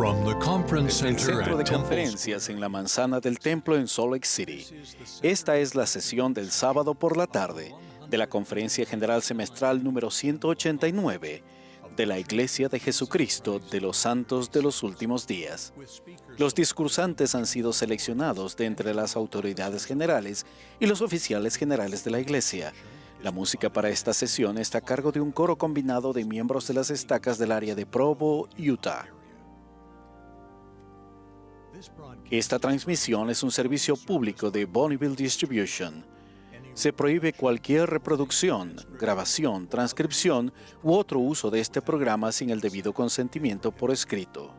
From the Conference Desde el Center Centro de at Temple Conferencias en la Manzana del Templo en Salt Lake City. Esta es la sesión del sábado por la tarde de la Conferencia General Semestral número 189 de la Iglesia de Jesucristo de los Santos de los Últimos Días. Los discursantes han sido seleccionados de entre las autoridades generales y los oficiales generales de la Iglesia. La música para esta sesión está a cargo de un coro combinado de miembros de las estacas del área de Provo, Utah. Esta transmisión es un servicio público de Bonneville Distribution. Se prohíbe cualquier reproducción, grabación, transcripción u otro uso de este programa sin el debido consentimiento por escrito.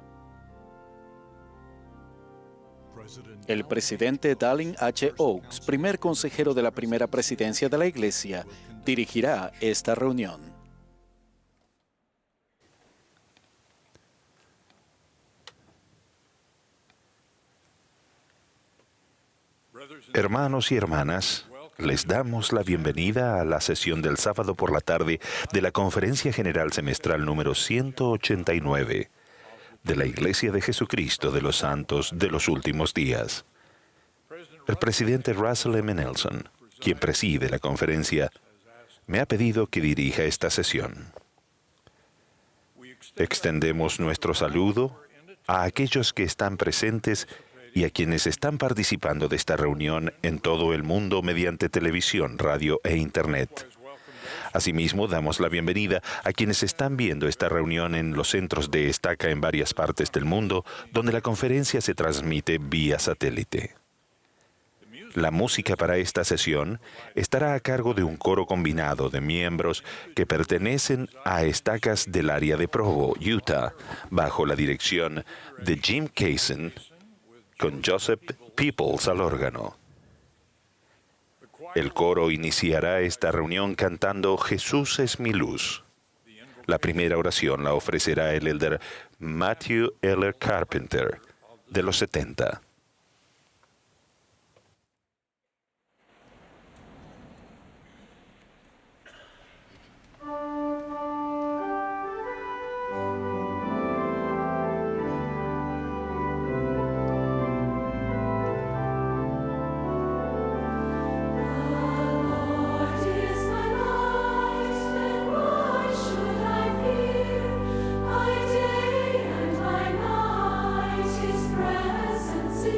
El presidente Dallin H. Oaks, primer consejero de la primera presidencia de la Iglesia, dirigirá esta reunión. Hermanos y hermanas, les damos la bienvenida a la sesión del sábado por la tarde de la Conferencia General Semestral número 189 de la Iglesia de Jesucristo de los Santos de los Últimos Días. El presidente Russell M. Nelson, quien preside la conferencia, me ha pedido que dirija esta sesión. Extendemos nuestro saludo a aquellos que están presentes y a quienes están participando de esta reunión en todo el mundo mediante televisión, radio e Internet. Asimismo, damos la bienvenida a quienes están viendo esta reunión en los centros de estaca en varias partes del mundo, donde la conferencia se transmite vía satélite. La música para esta sesión estará a cargo de un coro combinado de miembros que pertenecen a estacas del área de Provo, Utah, bajo la dirección de Jim Kaysen, con Joseph Peoples al órgano. El coro iniciará esta reunión cantando Jesús es mi luz. La primera oración la ofrecerá el elder Matthew Eller Carpenter, de los 70. My day and my night, His presence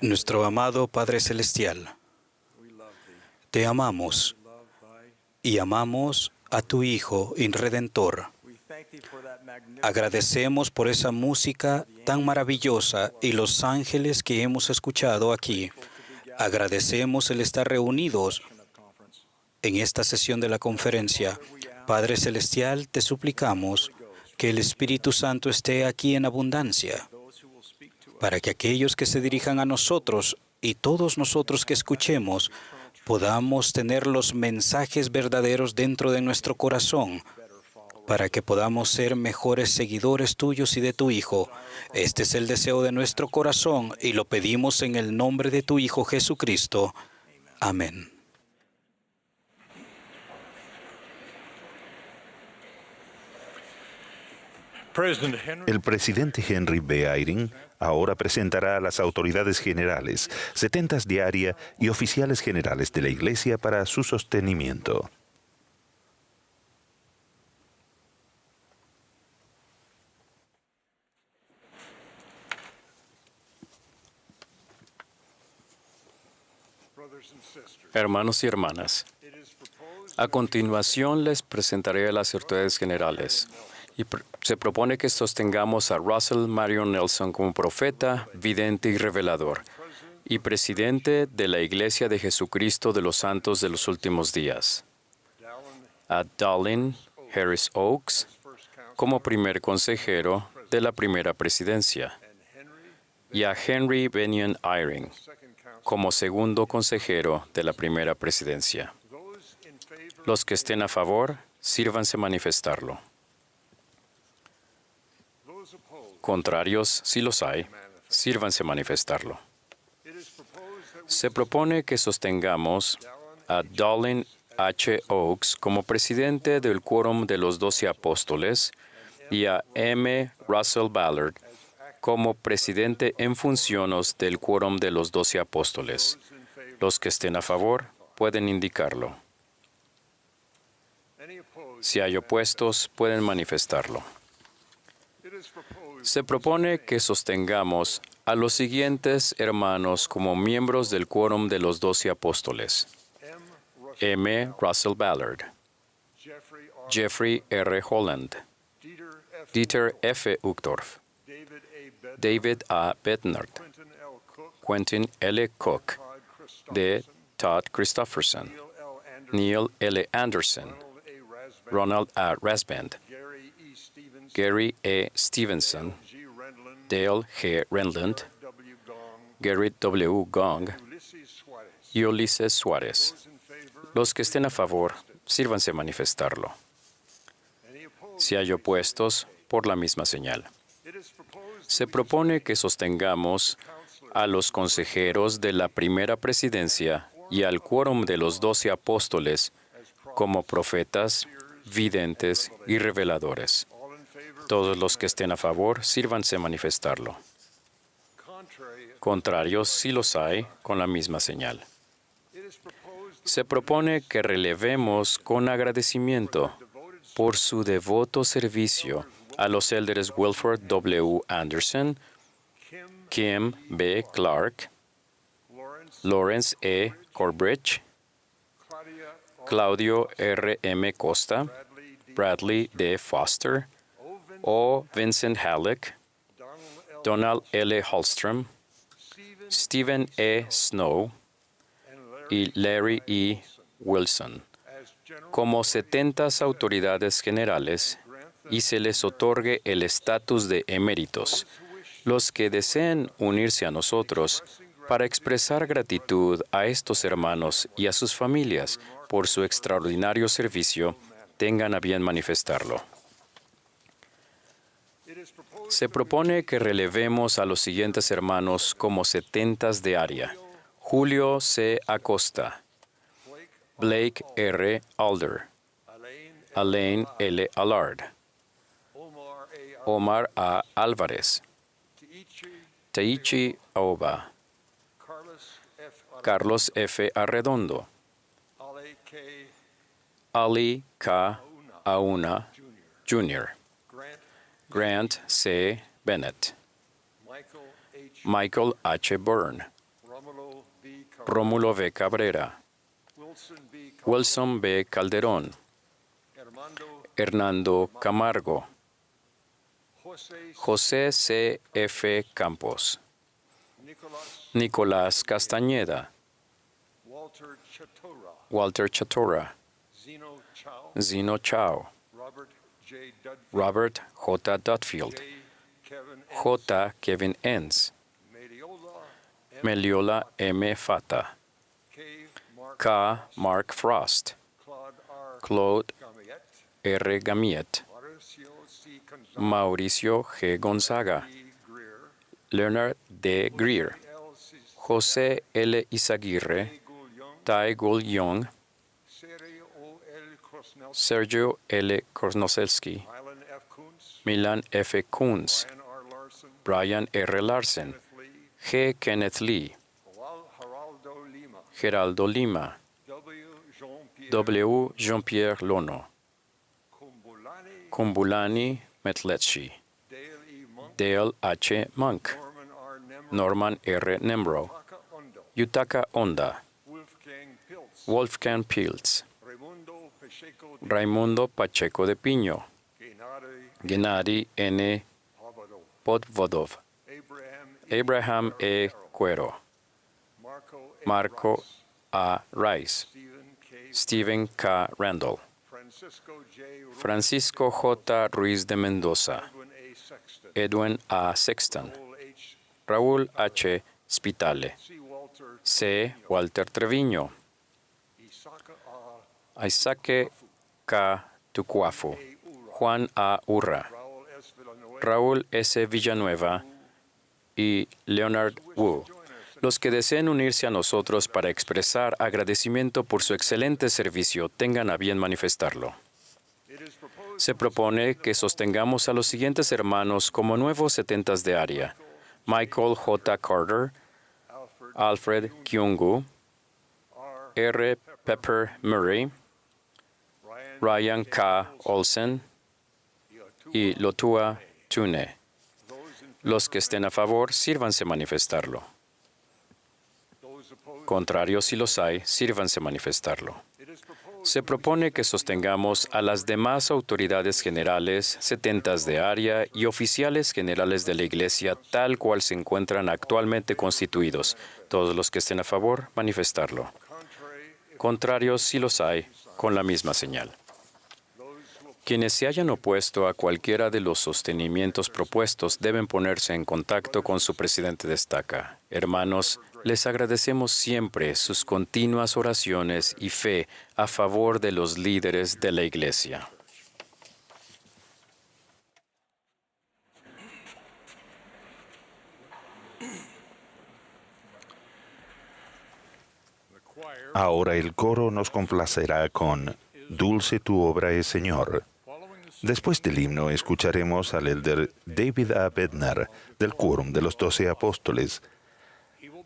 Nuestro amado Padre Celestial, te amamos y amamos a tu Hijo Redentor. Agradecemos por esa música tan maravillosa y los ángeles que hemos escuchado aquí. Agradecemos el estar reunidos en esta sesión de la conferencia. Padre Celestial, te suplicamos que el Espíritu Santo esté aquí en abundancia, para que aquellos que se dirijan a nosotros y todos nosotros que escuchemos podamos tener los mensajes verdaderos dentro de nuestro corazón, para que podamos ser mejores seguidores tuyos y de tu Hijo. Este es el deseo de nuestro corazón y lo pedimos en el nombre de tu Hijo Jesucristo. Amén. El presidente Henry B. Eyring ahora presentará a las autoridades generales, setentas diaria y oficiales generales de la Iglesia para su sostenimiento. Hermanos y hermanas, a continuación les presentaré a las autoridades generales. Se propone que sostengamos a Russell Marion Nelson como profeta, vidente y revelador, y presidente de la Iglesia de Jesucristo de los Santos de los Últimos Días. A Dallin Harris Oaks como primer consejero de la primera presidencia, y a Henry Benyon Eyring como segundo consejero de la primera presidencia. Los que estén a favor, sírvanse manifestarlo. Contrarios, si los hay, sírvanse manifestarlo. Se propone que sostengamos a Dallin H. Oaks como presidente del Quórum de los 12 Apóstoles y a M. Russell Ballard como presidente en funciones del Quórum de los 12 Apóstoles. Los que estén a favor pueden indicarlo. Si hay opuestos, pueden manifestarlo. Se propone que sostengamos a los siguientes hermanos como miembros del Quórum de los 12 Apóstoles: M. Russell Ballard, Jeffrey R. Holland, Dieter F. Uchtdorf, David A. Bednar, Quentin L. Cook, D. Todd Christofferson, Neil L. Anderson, Ronald A. Rasband, Gary E. Stevenson, Dale G. Renland, Gary W. Gong y Ulises Suárez. Los que estén a favor, sírvanse manifestarlo. Si hay opuestos, por la misma señal. Se propone que sostengamos a los consejeros de la primera presidencia y al quórum de los 12 apóstoles como profetas, videntes y reveladores. Todos los que estén a favor, sírvanse manifestarlo. Contrarios, si los hay, con la misma señal. Se propone que relevemos con agradecimiento por su devoto servicio a los élderes Wilford W. Anderson, Kim B. Clark, Lawrence E. Corbridge, Claudio R. M. Costa, Bradley D. Foster, O. Vincent Halleck, Donald L. Hallstrom, Stephen E. Snow y Larry E. Wilson como 70 autoridades generales y se les otorgue el estatus de eméritos. Los que deseen unirse a nosotros para expresar gratitud a estos hermanos y a sus familias por su extraordinario servicio, tengan a bien manifestarlo. Se propone que relevemos a los siguientes hermanos como setentas de área: Julio C. Acosta, Blake R. Alder, Alain L. Allard, Omar A. Álvarez, Taichi Aoba, Carlos F. Arredondo, Ali K. Auna Jr., Grant C. Bennett, Michael H. Byrne, Rómulo V. Cabrera, Wilson B. Calderón, Hernando Camargo, José C. F. Campos, Nicolás Castañeda, Walter Chatora, Zino Chao, Robert J. Dutfield, J. Kevin Enns, Meliola M. Fata, K. Mark Frost, Claude R. Gamiet, Mauricio G. Gonzaga, Leonard D. Greer, José L. Izaguirre, Tai Gul Young, Sergio L. Kornoselski, Milan F. Kunz, Brian R. Larsen, G. Kenneth Lee, Geraldo Lima, W. Jean-Pierre Lono, Kumbulani Metletsi, Dale H. Monk, Norman R. Nembro, Yutaka Onda, Wolfgang Pilz, Raimundo Pacheco de Piño, Gennady N. Podvodov, Abraham E. Cuero, Marco A. Rice, Stephen K. Randall, Francisco J. Ruiz de Mendoza, Edwin A. Sexton, Raúl H. Spitale, C. Walter Treviño, Isaac K. Tucuafu, Juan A. Urra, Raúl S. Villanueva y Leonard Wu. Los que deseen unirse a nosotros para expresar agradecimiento por su excelente servicio, tengan a bien manifestarlo. Se propone que sostengamos a los siguientes hermanos como nuevos setentas de área: Michael J. Carter, Alfred Kyungu, R. Pepper Murray, Ryan K. Olsen y Lotua Tune. Los que estén a favor, sírvanse manifestarlo. Contrarios, si los hay, sírvanse manifestarlo. Se propone que sostengamos a las demás autoridades generales, setentas de área y oficiales generales de la Iglesia tal cual se encuentran actualmente constituidos. Todos los que estén a favor, manifestarlo. Contrarios, si los hay, con la misma señal. Quienes se hayan opuesto a cualquiera de los sostenimientos propuestos deben ponerse en contacto con su presidente de estaca. Hermanos, les agradecemos siempre sus continuas oraciones y fe a favor de los líderes de la Iglesia. Ahora el coro nos complacerá con Dulce tu obra es, Señor. Después del himno escucharemos al elder David A. Bednar del Quórum de los 12 Apóstoles.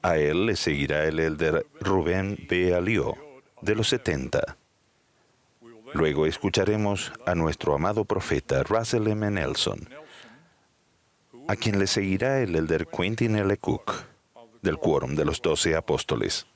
A él le seguirá el elder Rubén B. Alió de los 70. Luego escucharemos a nuestro amado profeta Russell M. Nelson, a quien le seguirá el elder Quentin L. Cook del Quórum de los 12 Apóstoles.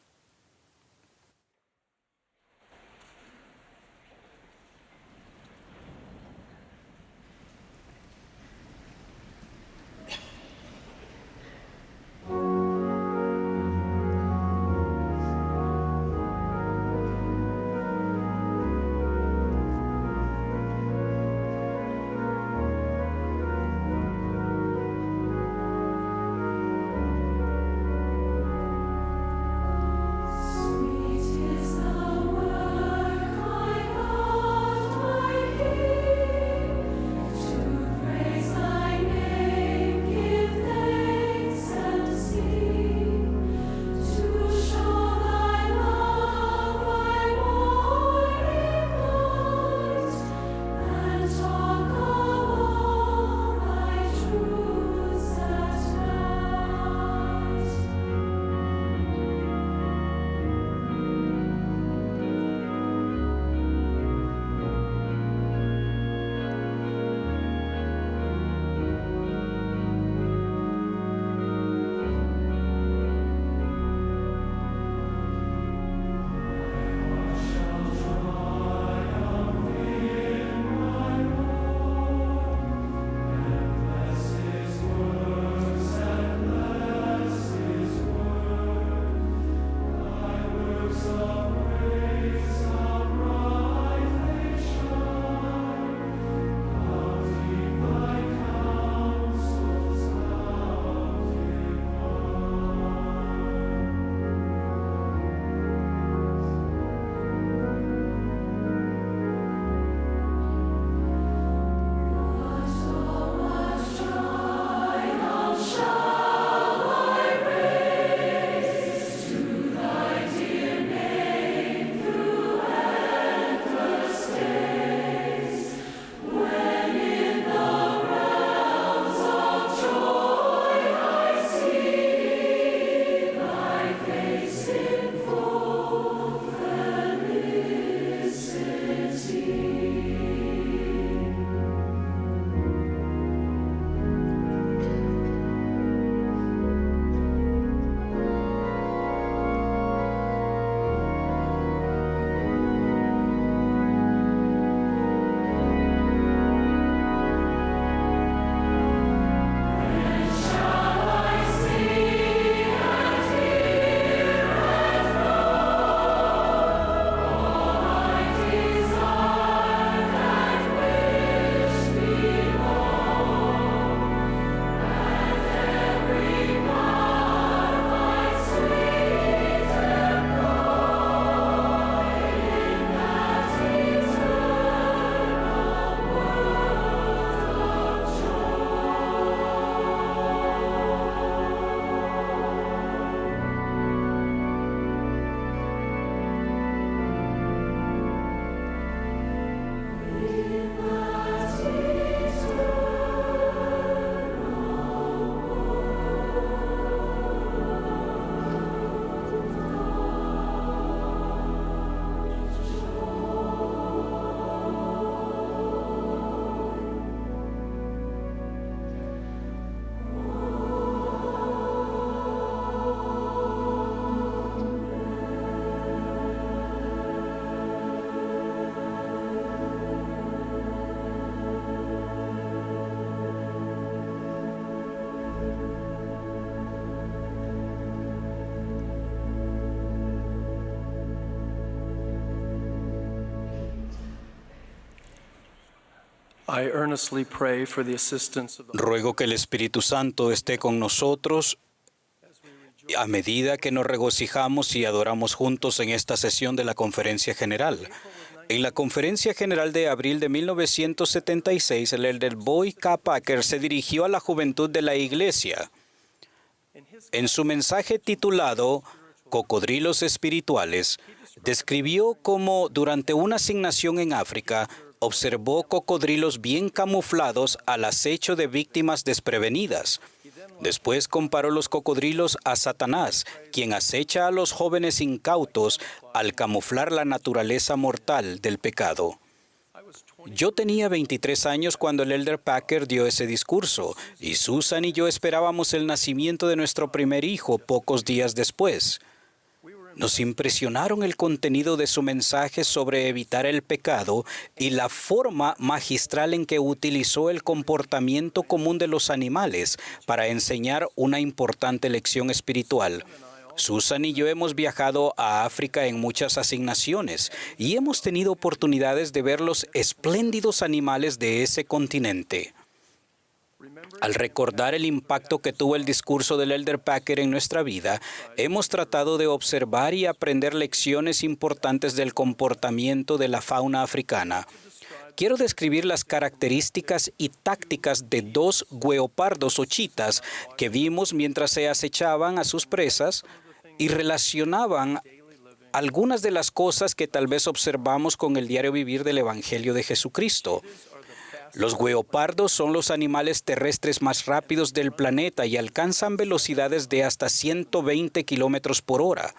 Ruego que el Espíritu Santo esté con nosotros a medida que nos regocijamos y adoramos juntos en esta sesión de la Conferencia General. En la Conferencia General de abril de 1976, el elder Boyd K. Packer se dirigió a la juventud de la Iglesia. En su mensaje titulado Cocodrilos Espirituales, describió cómo durante una asignación en África observó cocodrilos bien camuflados al acecho de víctimas desprevenidas. Después comparó los cocodrilos a Satanás, quien acecha a los jóvenes incautos al camuflar la naturaleza mortal del pecado. Yo tenía 23 años cuando el elder Packer dio ese discurso, y Susan y yo esperábamos el nacimiento de nuestro primer hijo pocos días después. Nos impresionaron el contenido de su mensaje sobre evitar el pecado y la forma magistral en que utilizó el comportamiento común de los animales para enseñar una importante lección espiritual. Susan y yo hemos viajado a África en muchas asignaciones y hemos tenido oportunidades de ver los espléndidos animales de ese continente. Al recordar el impacto que tuvo el discurso del elder Packer en nuestra vida, hemos tratado de observar y aprender lecciones importantes del comportamiento de la fauna africana. Quiero describir las características y tácticas de dos guepardos o chitas que vimos mientras se acechaban a sus presas y relacionaban algunas de las cosas que tal vez observamos con el diario vivir del Evangelio de Jesucristo. Los guepardos son los animales terrestres más rápidos del planeta y alcanzan velocidades de hasta 120 kilómetros por hora.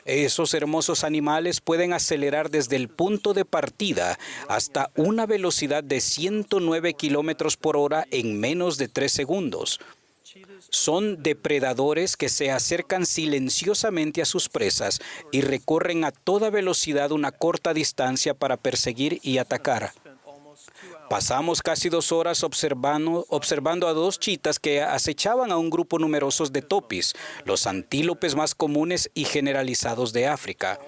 Esos hermosos animales pueden acelerar desde el punto de partida hasta una velocidad de 109 kilómetros por hora en menos de 3 segundos. Son depredadores que se acercan silenciosamente a sus presas y recorren a toda velocidad una corta distancia para perseguir y atacar. Pasamos casi 2 horas observando a 2 chitas que acechaban a un grupo numeroso de topis, los antílopes más comunes y generalizados de África.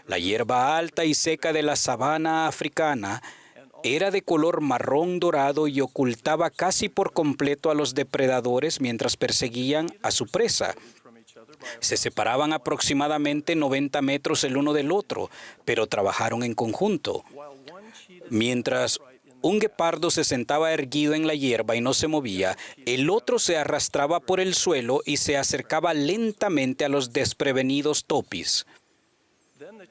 La hierba alta y seca de la sabana africana era de color marrón dorado y ocultaba casi por completo a los depredadores mientras perseguían a su presa. Se separaban aproximadamente 90 metros el uno del otro, pero trabajaron en conjunto. Mientras un guepardo se sentaba erguido en la hierba y no se movía, el otro se arrastraba por el suelo y se acercaba lentamente a los desprevenidos topis.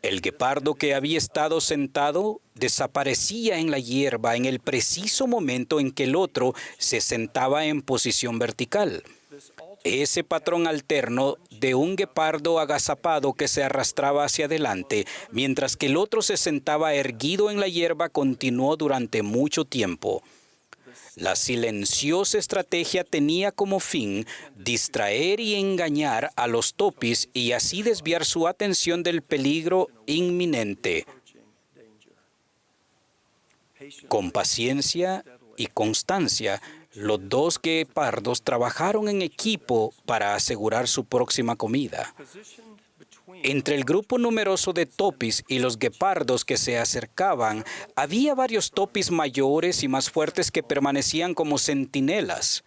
El guepardo que había estado sentado desaparecía en la hierba en el preciso momento en que el otro se sentaba en posición vertical. Ese patrón alterno de un guepardo agazapado que se arrastraba hacia adelante, mientras que el otro se sentaba erguido en la hierba, continuó durante mucho tiempo. La silenciosa estrategia tenía como fin distraer y engañar a los topis y así desviar su atención del peligro inminente. Con paciencia y constancia, los 2 guepardos trabajaron en equipo para asegurar su próxima comida. Entre el grupo numeroso de topis y los guepardos que se acercaban, había varios topis mayores y más fuertes que permanecían como centinelas.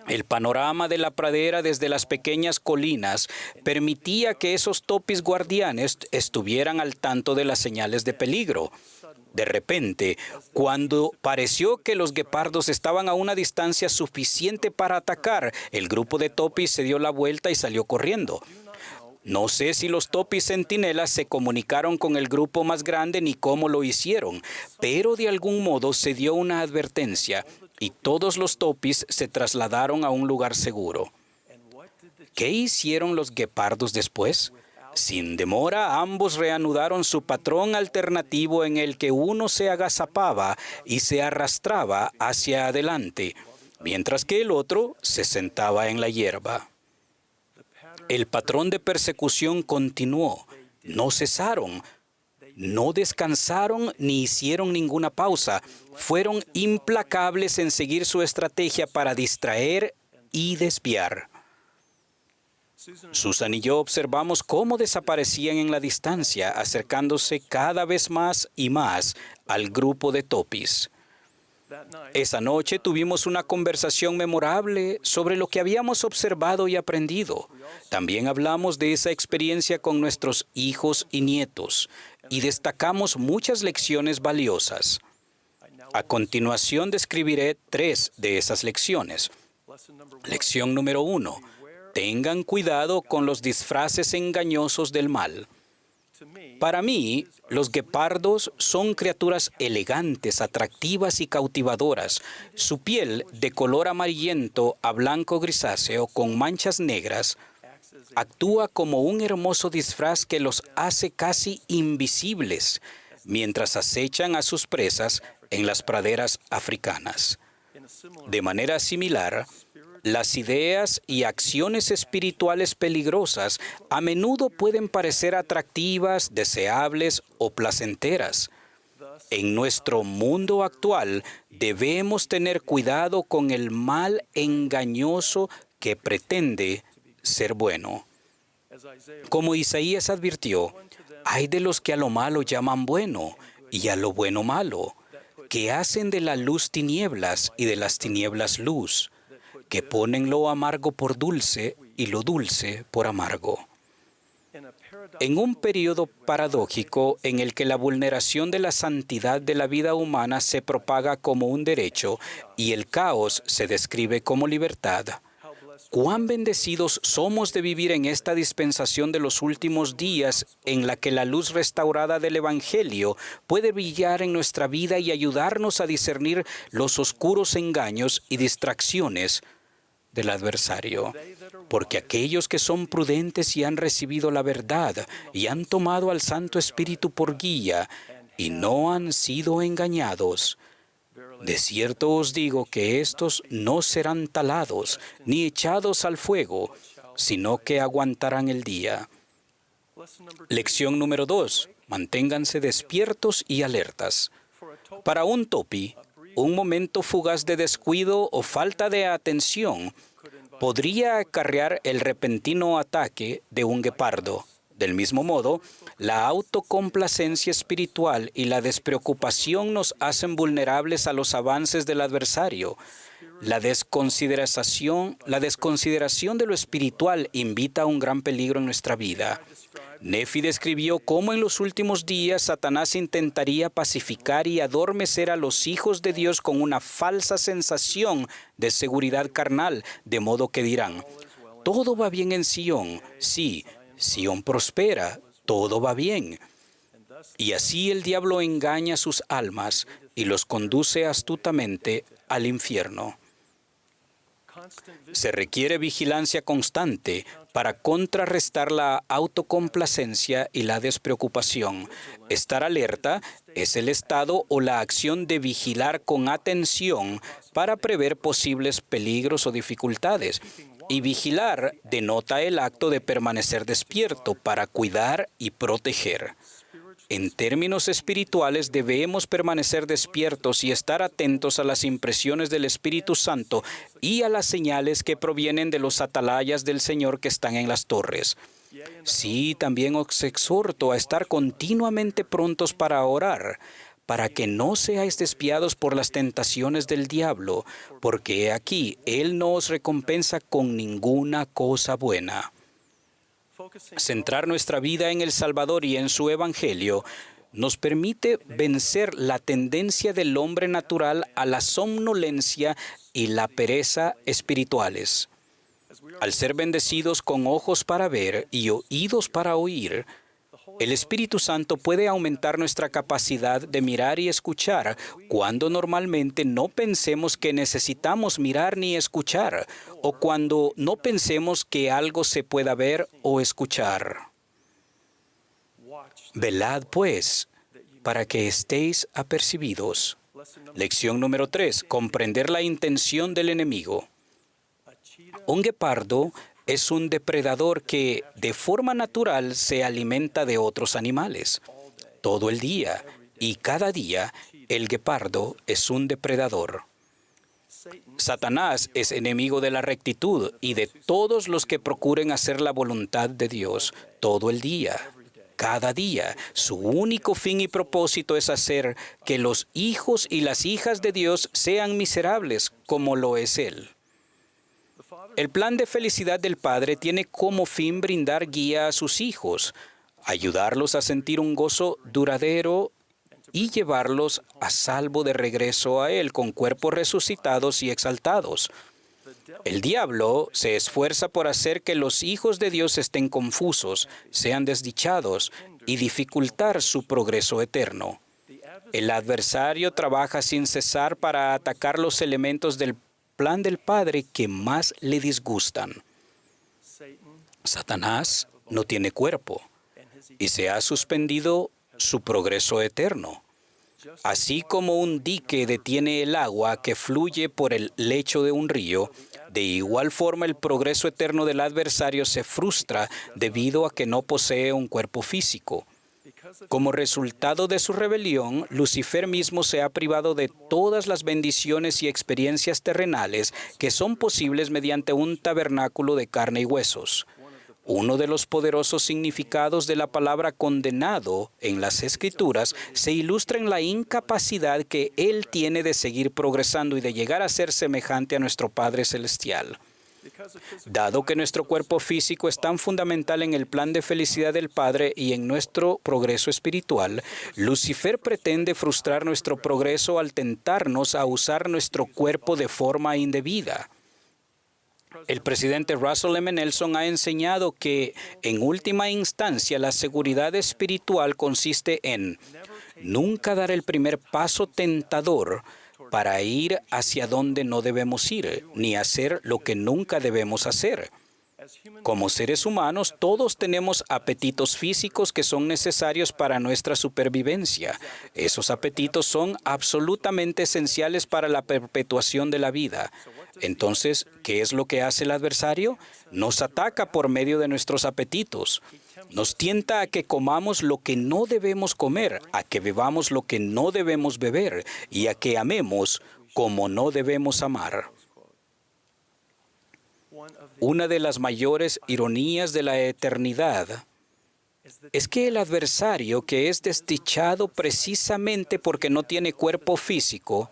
El panorama de la pradera desde las pequeñas colinas permitía que esos topis guardianes estuvieran al tanto de las señales de peligro. De repente, cuando pareció que los guepardos estaban a una distancia suficiente para atacar, el grupo de topis se dio la vuelta y salió corriendo. No sé si los topis centinelas se comunicaron con el grupo más grande ni cómo lo hicieron, pero de algún modo se dio una advertencia y todos los topis se trasladaron a un lugar seguro. ¿Qué hicieron los guepardos después? Sin demora, ambos reanudaron su patrón alternativo en el que uno se agazapaba y se arrastraba hacia adelante, mientras que el otro se sentaba en la hierba. El patrón de persecución continuó. No cesaron, no descansaron ni hicieron ninguna pausa. Fueron implacables en seguir su estrategia para distraer y desviar. Susan y yo observamos cómo desaparecían en la distancia, acercándose cada vez más y más al grupo de topis. Esa noche tuvimos una conversación memorable sobre lo que habíamos observado y aprendido. También hablamos de esa experiencia con nuestros hijos y nietos y destacamos muchas lecciones valiosas. A continuación describiré 3 de esas lecciones. Lección número 1. Tengan cuidado con los disfraces engañosos del mal. Para mí, los guepardos son criaturas elegantes, atractivas y cautivadoras. Su piel, de color amarillento a blanco grisáceo con manchas negras, actúa como un hermoso disfraz que los hace casi invisibles mientras acechan a sus presas en las praderas africanas. De manera similar, las ideas y acciones espirituales peligrosas a menudo pueden parecer atractivas, deseables o placenteras. En nuestro mundo actual debemos tener cuidado con el mal engañoso que pretende ser bueno. Como Isaías advirtió, hay de los que a lo malo llaman bueno y a lo bueno malo, que hacen de la luz tinieblas y de las tinieblas luz, que ponen lo amargo por dulce y lo dulce por amargo. En un periodo paradójico en el que la vulneración de la santidad de la vida humana se propaga como un derecho y el caos se describe como libertad, cuán bendecidos somos de vivir en esta dispensación de los últimos días en la que la luz restaurada del Evangelio puede brillar en nuestra vida y ayudarnos a discernir los oscuros engaños y distracciones del adversario, porque aquellos que son prudentes y han recibido la verdad y han tomado al Santo Espíritu por guía y no han sido engañados, de cierto os digo que estos no serán talados ni echados al fuego, sino que aguantarán el día. Lección número 2. Manténganse despiertos y alertas. Para un topi, un momento fugaz de descuido o falta de atención podría acarrear el repentino ataque de un guepardo. Del mismo modo, la autocomplacencia espiritual y la despreocupación nos hacen vulnerables a los avances del adversario. La desconsideración de lo espiritual invita a un gran peligro en nuestra vida. Nefi describió cómo en los últimos días Satanás intentaría pacificar y adormecer a los hijos de Dios con una falsa sensación de seguridad carnal, de modo que dirán, todo va bien en Sión, sí, Sión prospera, todo va bien. Y así el diablo engaña sus almas y los conduce astutamente al infierno. Se requiere vigilancia constante para contrarrestar la autocomplacencia y la despreocupación. Estar alerta es el estado o la acción de vigilar con atención para prever posibles peligros o dificultades. Y vigilar denota el acto de permanecer despierto para cuidar y proteger. En términos espirituales, debemos permanecer despiertos y estar atentos a las impresiones del Espíritu Santo y a las señales que provienen de los atalayas del Señor que están en las torres. Sí, también os exhorto a estar continuamente prontos para orar, para que no seáis despiados por las tentaciones del diablo, porque he aquí, Él no os recompensa con ninguna cosa buena. Centrar nuestra vida en el Salvador y en su Evangelio nos permite vencer la tendencia del hombre natural a la somnolencia y la pereza espirituales. Al ser bendecidos con ojos para ver y oídos para oír, el Espíritu Santo puede aumentar nuestra capacidad de mirar y escuchar cuando normalmente no pensemos que necesitamos mirar ni escuchar, o cuando no pensemos que algo se pueda ver o escuchar. Velad, pues, para que estéis apercibidos. Lección número 3. Comprender la intención del enemigo. Un guepardo es un depredador que, de forma natural, se alimenta de otros animales. Todo el día y cada día, el guepardo es un depredador. Satanás es enemigo de la rectitud y de todos los que procuren hacer la voluntad de Dios todo el día, cada día. Su único fin y propósito es hacer que los hijos y las hijas de Dios sean miserables como lo es Él. El plan de felicidad del Padre tiene como fin brindar guía a sus hijos, ayudarlos a sentir un gozo duradero y llevarlos a salvo de regreso a Él con cuerpos resucitados y exaltados. El diablo se esfuerza por hacer que los hijos de Dios estén confusos, sean desdichados y dificultar su progreso eterno. El adversario trabaja sin cesar para atacar los elementos del plan del Padre que más le disgustan. Satanás no tiene cuerpo y se ha suspendido su progreso eterno. Así como un dique detiene el agua que fluye por el lecho de un río, de igual forma el progreso eterno del adversario se frustra debido a que no posee un cuerpo físico. Como resultado de su rebelión, Lucifer mismo se ha privado de todas las bendiciones y experiencias terrenales que son posibles mediante un tabernáculo de carne y huesos. Uno de los poderosos significados de la palabra condenado en las Escrituras se ilustra en la incapacidad que Él tiene de seguir progresando y de llegar a ser semejante a nuestro Padre Celestial. Dado que nuestro cuerpo físico es tan fundamental en el plan de felicidad del Padre y en nuestro progreso espiritual, Lucifer pretende frustrar nuestro progreso al tentarnos a usar nuestro cuerpo de forma indebida. El presidente Russell M. Nelson ha enseñado que, en última instancia, la seguridad espiritual consiste en nunca dar el primer paso tentador para ir hacia donde no debemos ir, ni hacer lo que nunca debemos hacer. Como seres humanos, todos tenemos apetitos físicos que son necesarios para nuestra supervivencia. Esos apetitos son absolutamente esenciales para la perpetuación de la vida. Entonces, ¿qué es lo que hace el adversario? Nos ataca por medio de nuestros apetitos. Nos tienta a que comamos lo que no debemos comer, a que bebamos lo que no debemos beber y a que amemos como no debemos amar. Una de las mayores ironías de la eternidad es que el adversario, que es desdichado precisamente porque no tiene cuerpo físico,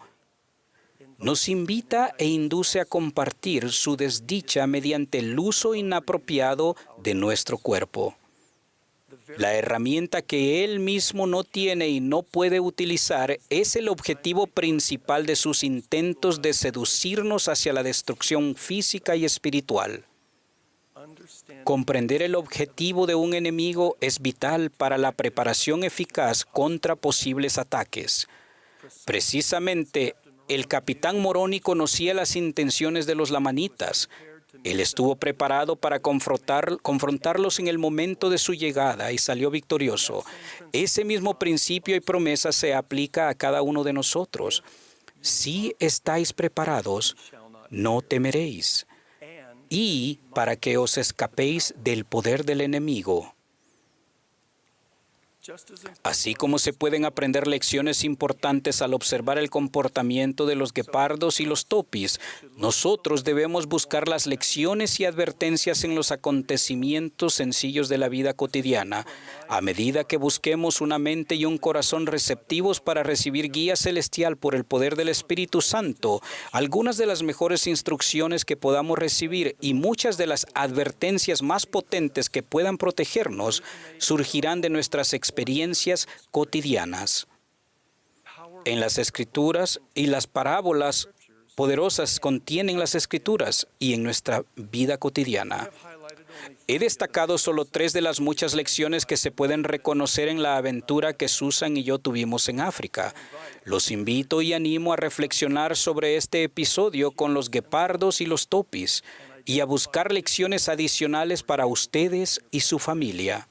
nos invita e induce a compartir su desdicha mediante el uso inapropiado de nuestro cuerpo. La herramienta que él mismo no tiene y no puede utilizar es el objetivo principal de sus intentos de seducirnos hacia la destrucción física y espiritual. Comprender el objetivo de un enemigo es vital para la preparación eficaz contra posibles ataques. Precisamente, el capitán Moroni conocía las intenciones de los lamanitas. Él estuvo preparado para confrontarlos en el momento de su llegada y salió victorioso. Ese mismo principio y promesa se aplica a cada uno de nosotros. Si estáis preparados, no temeréis. Y para que os escapéis del poder del enemigo. Así como se pueden aprender lecciones importantes al observar el comportamiento de los guepardos y los topis, nosotros debemos buscar las lecciones y advertencias en los acontecimientos sencillos de la vida cotidiana, a medida que busquemos una mente y un corazón receptivos para recibir guía celestial por el poder del Espíritu Santo. Algunas de las mejores instrucciones que podamos recibir y muchas de las advertencias más potentes que puedan protegernos surgirán de nuestras experiencias cotidianas. En las Escrituras y las parábolas poderosas contienen las Escrituras y en nuestra vida cotidiana. He destacado solo 3 de las muchas lecciones que se pueden reconocer en la aventura que Susan y yo tuvimos en África. Los invito y animo a reflexionar sobre este episodio con los guepardos y los topis y a buscar lecciones adicionales para ustedes y su familia.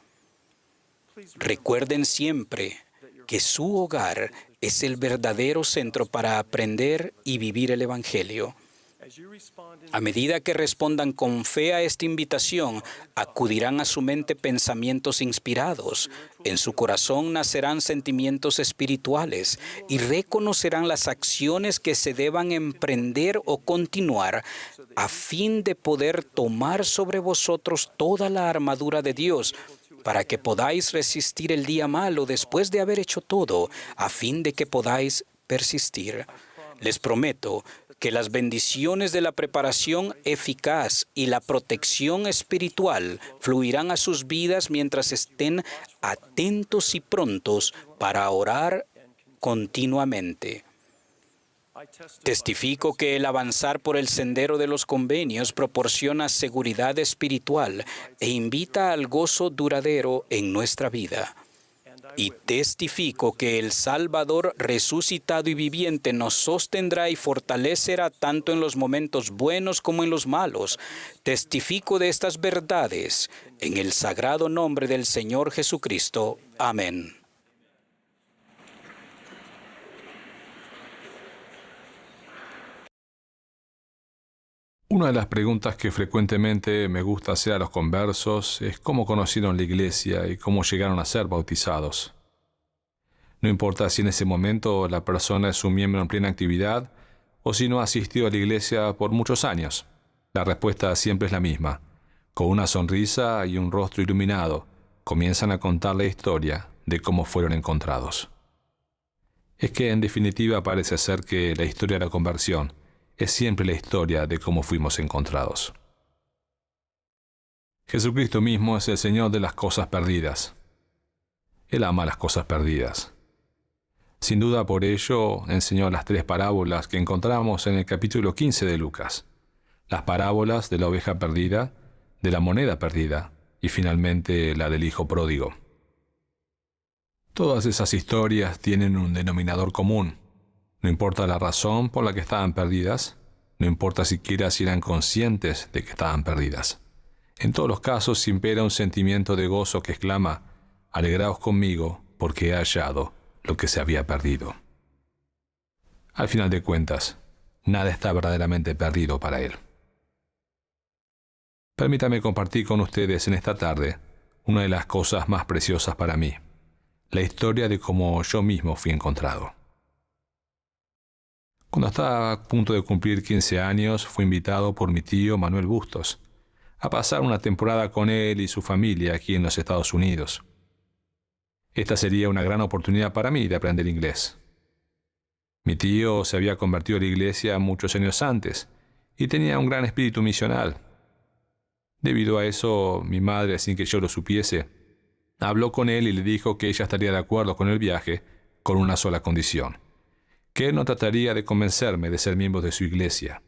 Recuerden siempre que su hogar es el verdadero centro para aprender y vivir el Evangelio. A medida que respondan con fe a esta invitación, acudirán a su mente pensamientos inspirados, en su corazón nacerán sentimientos espirituales y reconocerán las acciones que se deban emprender o continuar a fin de poder tomar sobre vosotros toda la armadura de Dios para que podáis resistir el día malo después de haber hecho todo, a fin de que podáis persistir. Les prometo que las bendiciones de la preparación eficaz y la protección espiritual fluirán a sus vidas mientras estén atentos y prontos para orar continuamente. Testifico que el avanzar por el sendero de los convenios proporciona seguridad espiritual e invita al gozo duradero en nuestra vida. Y testifico que el Salvador resucitado y viviente nos sostendrá y fortalecerá tanto en los momentos buenos como en los malos. Testifico de estas verdades en el sagrado nombre del Señor Jesucristo. Amén. Una de las preguntas que frecuentemente me gusta hacer a los conversos es cómo conocieron la iglesia y cómo llegaron a ser bautizados. No importa si en ese momento la persona es un miembro en plena actividad o si no ha asistido a la iglesia por muchos años. La respuesta siempre es la misma. Con una sonrisa y un rostro iluminado, comienzan a contar la historia de cómo fueron encontrados. Es que en definitiva parece ser que la historia de la conversión es siempre la historia de cómo fuimos encontrados. Jesucristo mismo es el Señor de las cosas perdidas. Él ama las cosas perdidas. Sin duda por ello enseñó las 3 parábolas que encontramos en el capítulo 15 de Lucas. Las parábolas de la oveja perdida, de la moneda perdida y finalmente la del hijo pródigo. Todas esas historias tienen un denominador común. No importa la razón por la que estaban perdidas, no importa siquiera si eran conscientes de que estaban perdidas. En todos los casos impera un sentimiento de gozo que exclama: «Alegraos conmigo, porque he hallado lo que se había perdido». Al final de cuentas, nada está verdaderamente perdido para él. Permítame compartir con ustedes en esta tarde una de las cosas más preciosas para mí, la historia de cómo yo mismo fui encontrado. Cuando estaba a punto de cumplir 15 años, fui invitado por mi tío Manuel Bustos a pasar una temporada con él y su familia aquí en los Estados Unidos. Esta sería una gran oportunidad para mí de aprender inglés. Mi tío se había convertido a la iglesia muchos años antes y tenía un gran espíritu misional. Debido a eso, mi madre, sin que yo lo supiese, habló con él y le dijo que ella estaría de acuerdo con el viaje con una sola condición: que él no trataría de convencerme de ser miembro de su iglesia.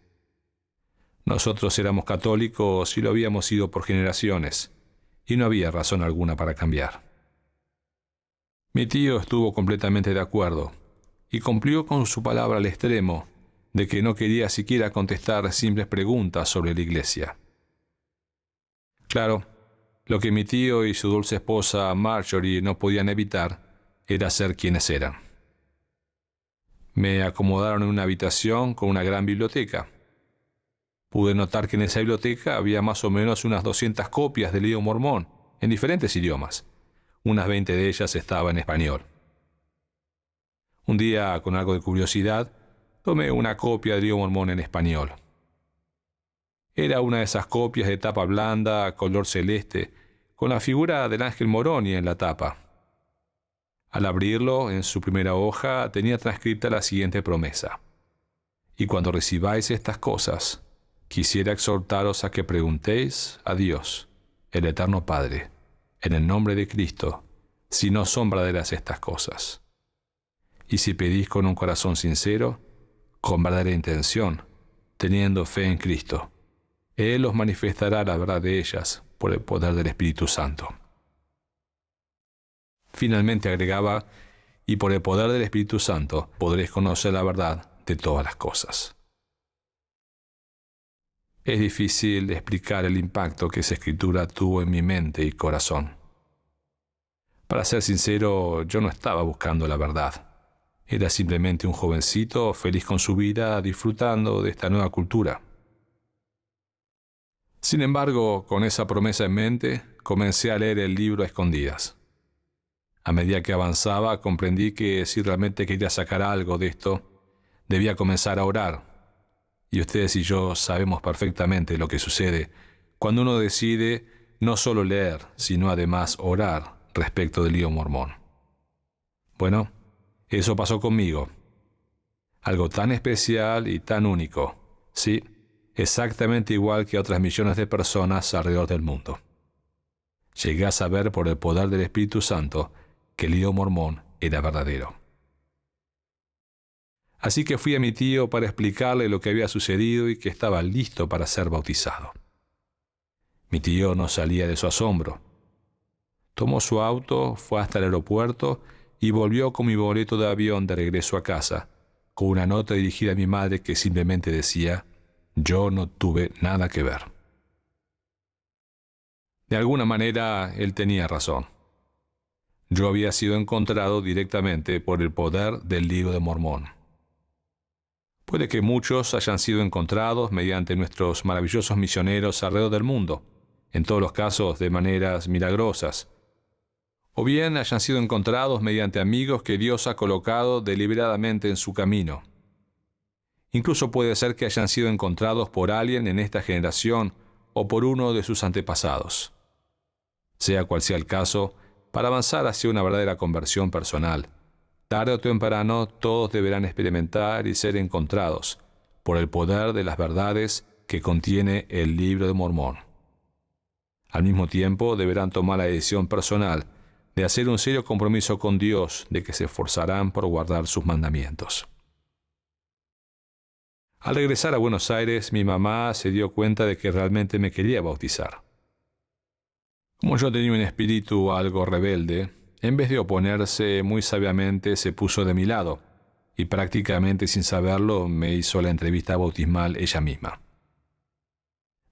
Nosotros éramos católicos y lo habíamos sido por generaciones, y no había razón alguna para cambiar. Mi tío estuvo completamente de acuerdo, y cumplió con su palabra al extremo de que no quería siquiera contestar simples preguntas sobre la iglesia. Claro, lo que mi tío y su dulce esposa Marjorie no podían evitar era ser quienes eran. Me acomodaron en una habitación con una gran biblioteca. Pude notar que en esa biblioteca había más o menos unas 200 copias del libro mormón, en diferentes idiomas. Unas 20 de ellas estaban en español. Un día, con algo de curiosidad, tomé una copia del libro mormón en español. Era una de esas copias de tapa blanda, color celeste, con la figura del ángel Moroni en la tapa. Al abrirlo, en su primera hoja, tenía transcrita la siguiente promesa: «Y cuando recibáis estas cosas, quisiera exhortaros a que preguntéis a Dios, el Eterno Padre, en el nombre de Cristo, si no son verdaderas estas cosas. Y si pedís con un corazón sincero, con verdadera intención, teniendo fe en Cristo, Él os manifestará la verdad de ellas por el poder del Espíritu Santo». Finalmente agregaba: «Y por el poder del Espíritu Santo podréis conocer la verdad de todas las cosas». Es difícil explicar el impacto que esa escritura tuvo en mi mente y corazón. Para ser sincero, yo no estaba buscando la verdad. Era simplemente un jovencito feliz con su vida, disfrutando de esta nueva cultura. Sin embargo, con esa promesa en mente, comencé a leer el libro a escondidas. A medida que avanzaba, comprendí que si realmente quería sacar algo de esto, debía comenzar a orar. Y ustedes y yo sabemos perfectamente lo que sucede cuando uno decide no solo leer, sino además orar respecto del lío mormón. Bueno, eso pasó conmigo. Algo tan especial y tan único. Sí, exactamente igual que otras millones de personas alrededor del mundo. Llegué a saber por el poder del Espíritu Santo que el lío mormón era verdadero. Así que fui a mi tío para explicarle lo que había sucedido y que estaba listo para ser bautizado. Mi tío no salía de su asombro. Tomó su auto, fue hasta el aeropuerto y volvió con mi boleto de avión de regreso a casa, con una nota dirigida a mi madre que simplemente decía: yo no tuve nada que ver. De alguna manera, él tenía razón. Yo había sido encontrado directamente por el poder del libro de Mormón. Puede que muchos hayan sido encontrados mediante nuestros maravillosos misioneros alrededor del mundo, en todos los casos de maneras milagrosas, o bien hayan sido encontrados mediante amigos que Dios ha colocado deliberadamente en su camino. Incluso puede ser que hayan sido encontrados por alguien en esta generación o por uno de sus antepasados. Sea cual sea el caso, para avanzar hacia una verdadera conversión personal, tarde o temprano todos deberán experimentar y ser encontrados por el poder de las verdades que contiene el libro de Mormón. Al mismo tiempo deberán tomar la decisión personal de hacer un serio compromiso con Dios de que se esforzarán por guardar sus mandamientos. Al regresar a Buenos Aires, mi mamá se dio cuenta de que realmente me quería bautizar. Como yo tenía un espíritu algo rebelde, en vez de oponerse, muy sabiamente se puso de mi lado y prácticamente sin saberlo me hizo la entrevista bautismal ella misma.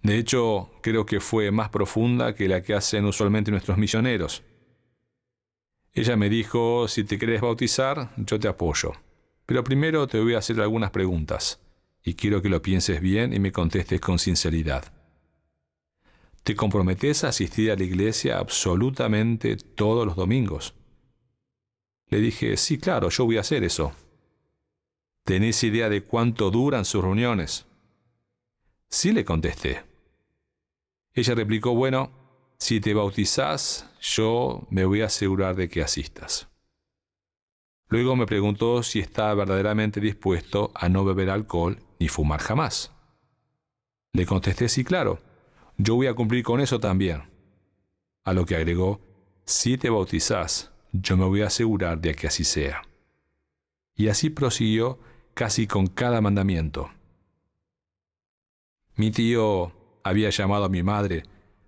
De hecho, creo que fue más profunda que la que hacen usualmente nuestros misioneros. Ella me dijo: si te quieres bautizar, yo te apoyo, pero primero te voy a hacer algunas preguntas y quiero que lo pienses bien y me contestes con sinceridad. ¿Te comprometes a asistir a la iglesia absolutamente todos los domingos? Le dije: sí, claro, yo voy a hacer eso. ¿Tenés idea de cuánto duran sus reuniones? Sí, le contesté. Ella replicó: bueno, si te bautizás, yo me voy a asegurar de que asistas. Luego me preguntó si estaba verdaderamente dispuesto a no beber alcohol ni fumar jamás. Le contesté: sí, claro. Yo voy a cumplir con eso también. A lo que agregó: si te bautizás, yo me voy a asegurar de que así sea. Y así prosiguió casi con cada mandamiento. Mi tío había llamado a mi madre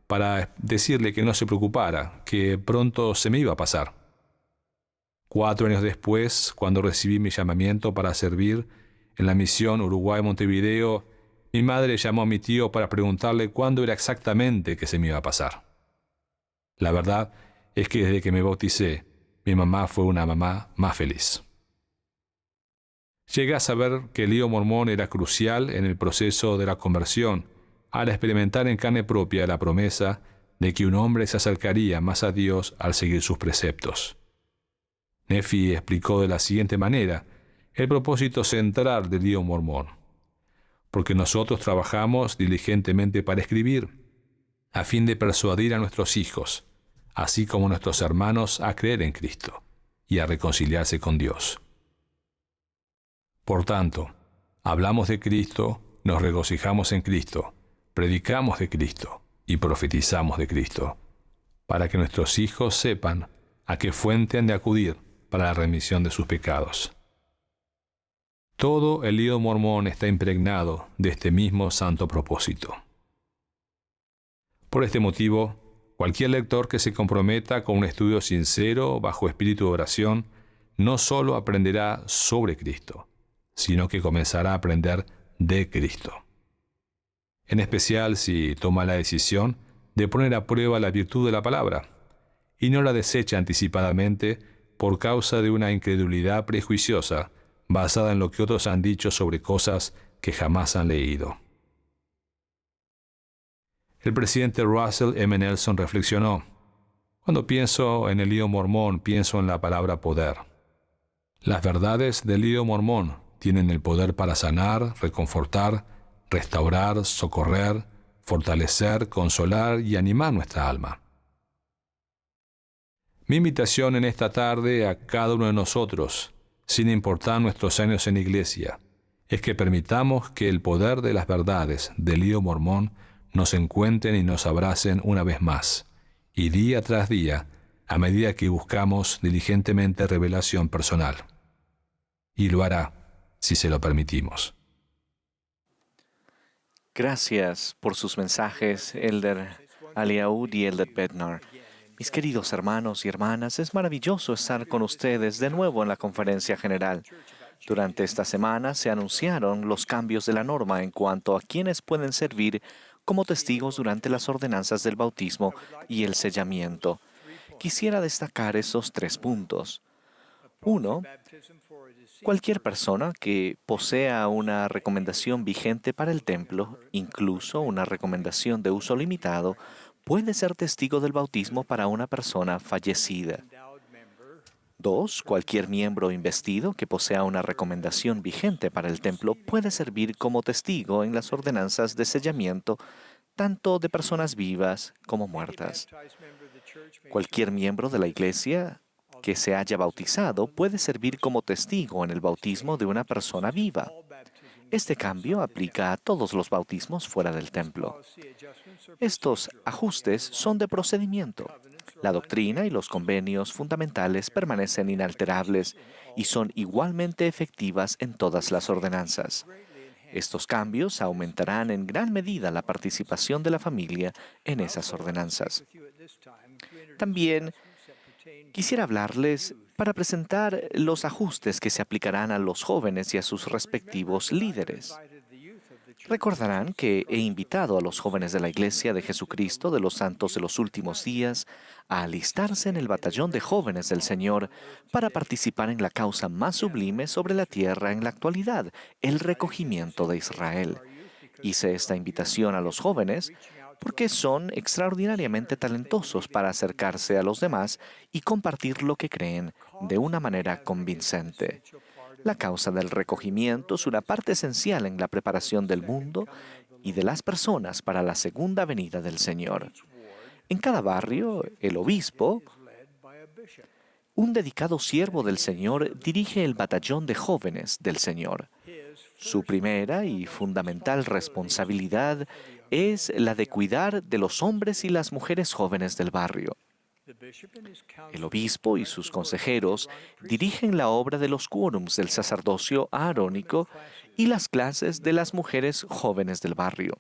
para decirle que no se preocupara, que pronto se me iba a pasar. 4 años después, cuando recibí mi llamamiento para servir en la misión Uruguay-Montevideo, mi madre llamó a mi tío para preguntarle cuándo era exactamente que se me iba a pasar. La verdad es que desde que me bauticé, mi mamá fue una mamá más feliz. Llegué a saber que el lío mormón era crucial en el proceso de la conversión, al experimentar en carne propia la promesa de que un hombre se acercaría más a Dios al seguir sus preceptos. Nephi explicó de la siguiente manera el propósito central del lío mormón: porque nosotros trabajamos diligentemente para escribir, a fin de persuadir a nuestros hijos, así como a nuestros hermanos, a creer en Cristo y a reconciliarse con Dios. Por tanto, hablamos de Cristo, nos regocijamos en Cristo, predicamos de Cristo y profetizamos de Cristo, para que nuestros hijos sepan a qué fuente han de acudir para la remisión de sus pecados. Todo el lío mormón está impregnado de este mismo santo propósito. Por este motivo, cualquier lector que se comprometa con un estudio sincero bajo espíritu de oración no solo aprenderá sobre Cristo, sino que comenzará a aprender de Cristo. En especial si toma la decisión de poner a prueba la virtud de la palabra y no la desecha anticipadamente por causa de una incredulidad prejuiciosa basada en lo que otros han dicho sobre cosas que jamás han leído. El presidente Russell M. Nelson reflexionó: cuando pienso en el lío mormón, pienso en la palabra poder. Las verdades del lío mormón tienen el poder para sanar, reconfortar, restaurar, socorrer, fortalecer, consolar y animar nuestra alma. Mi invitación en esta tarde a cada uno de nosotros, sin importar nuestros años en iglesia, es que permitamos que el poder de las verdades del lío mormón nos encuentren y nos abracen una vez más, y día tras día, a medida que buscamos diligentemente revelación personal. Y lo hará, si se lo permitimos. Gracias por sus mensajes, Elder Aliaud y Elder Bednar. Mis queridos hermanos y hermanas, es maravilloso estar con ustedes de nuevo en la Conferencia General. Durante esta semana se anunciaron los cambios de la norma en cuanto a quienes pueden servir como testigos durante las ordenanzas del bautismo y el sellamiento. Quisiera destacar esos 3 puntos. 1. Cualquier persona que posea una recomendación vigente para el templo, incluso una recomendación de uso limitado, puede ser testigo del bautismo para una persona fallecida. 2. Cualquier miembro investido que posea una recomendación vigente para el templo puede servir como testigo en las ordenanzas de sellamiento, tanto de personas vivas como muertas. Cualquier miembro de la iglesia que se haya bautizado puede servir como testigo en el bautismo de una persona viva. Este cambio aplica a todos los bautismos fuera del templo. Estos ajustes son de procedimiento. La doctrina y los convenios fundamentales permanecen inalterables y son igualmente efectivas en todas las ordenanzas. Estos cambios aumentarán en gran medida la participación de la familia en esas ordenanzas. También quisiera hablarles para presentar los ajustes que se aplicarán a los jóvenes y a sus respectivos líderes. Recordarán que he invitado a los jóvenes de la Iglesia de Jesucristo de los Santos de los Últimos Días a alistarse en el batallón de jóvenes del Señor para participar en la causa más sublime sobre la tierra en la actualidad, el recogimiento de Israel. Hice esta invitación a los jóvenes porque son extraordinariamente talentosos para acercarse a los demás y compartir lo que creen de una manera convincente. La causa del recogimiento es una parte esencial en la preparación del mundo y de las personas para la segunda venida del Señor. En cada barrio, el obispo, un dedicado siervo del Señor, dirige el batallón de jóvenes del Señor. Su primera y fundamental responsabilidad es la de cuidar de los hombres y las mujeres jóvenes del barrio. El obispo y sus consejeros dirigen la obra de los quórums del sacerdocio aarónico y las clases de las mujeres jóvenes del barrio.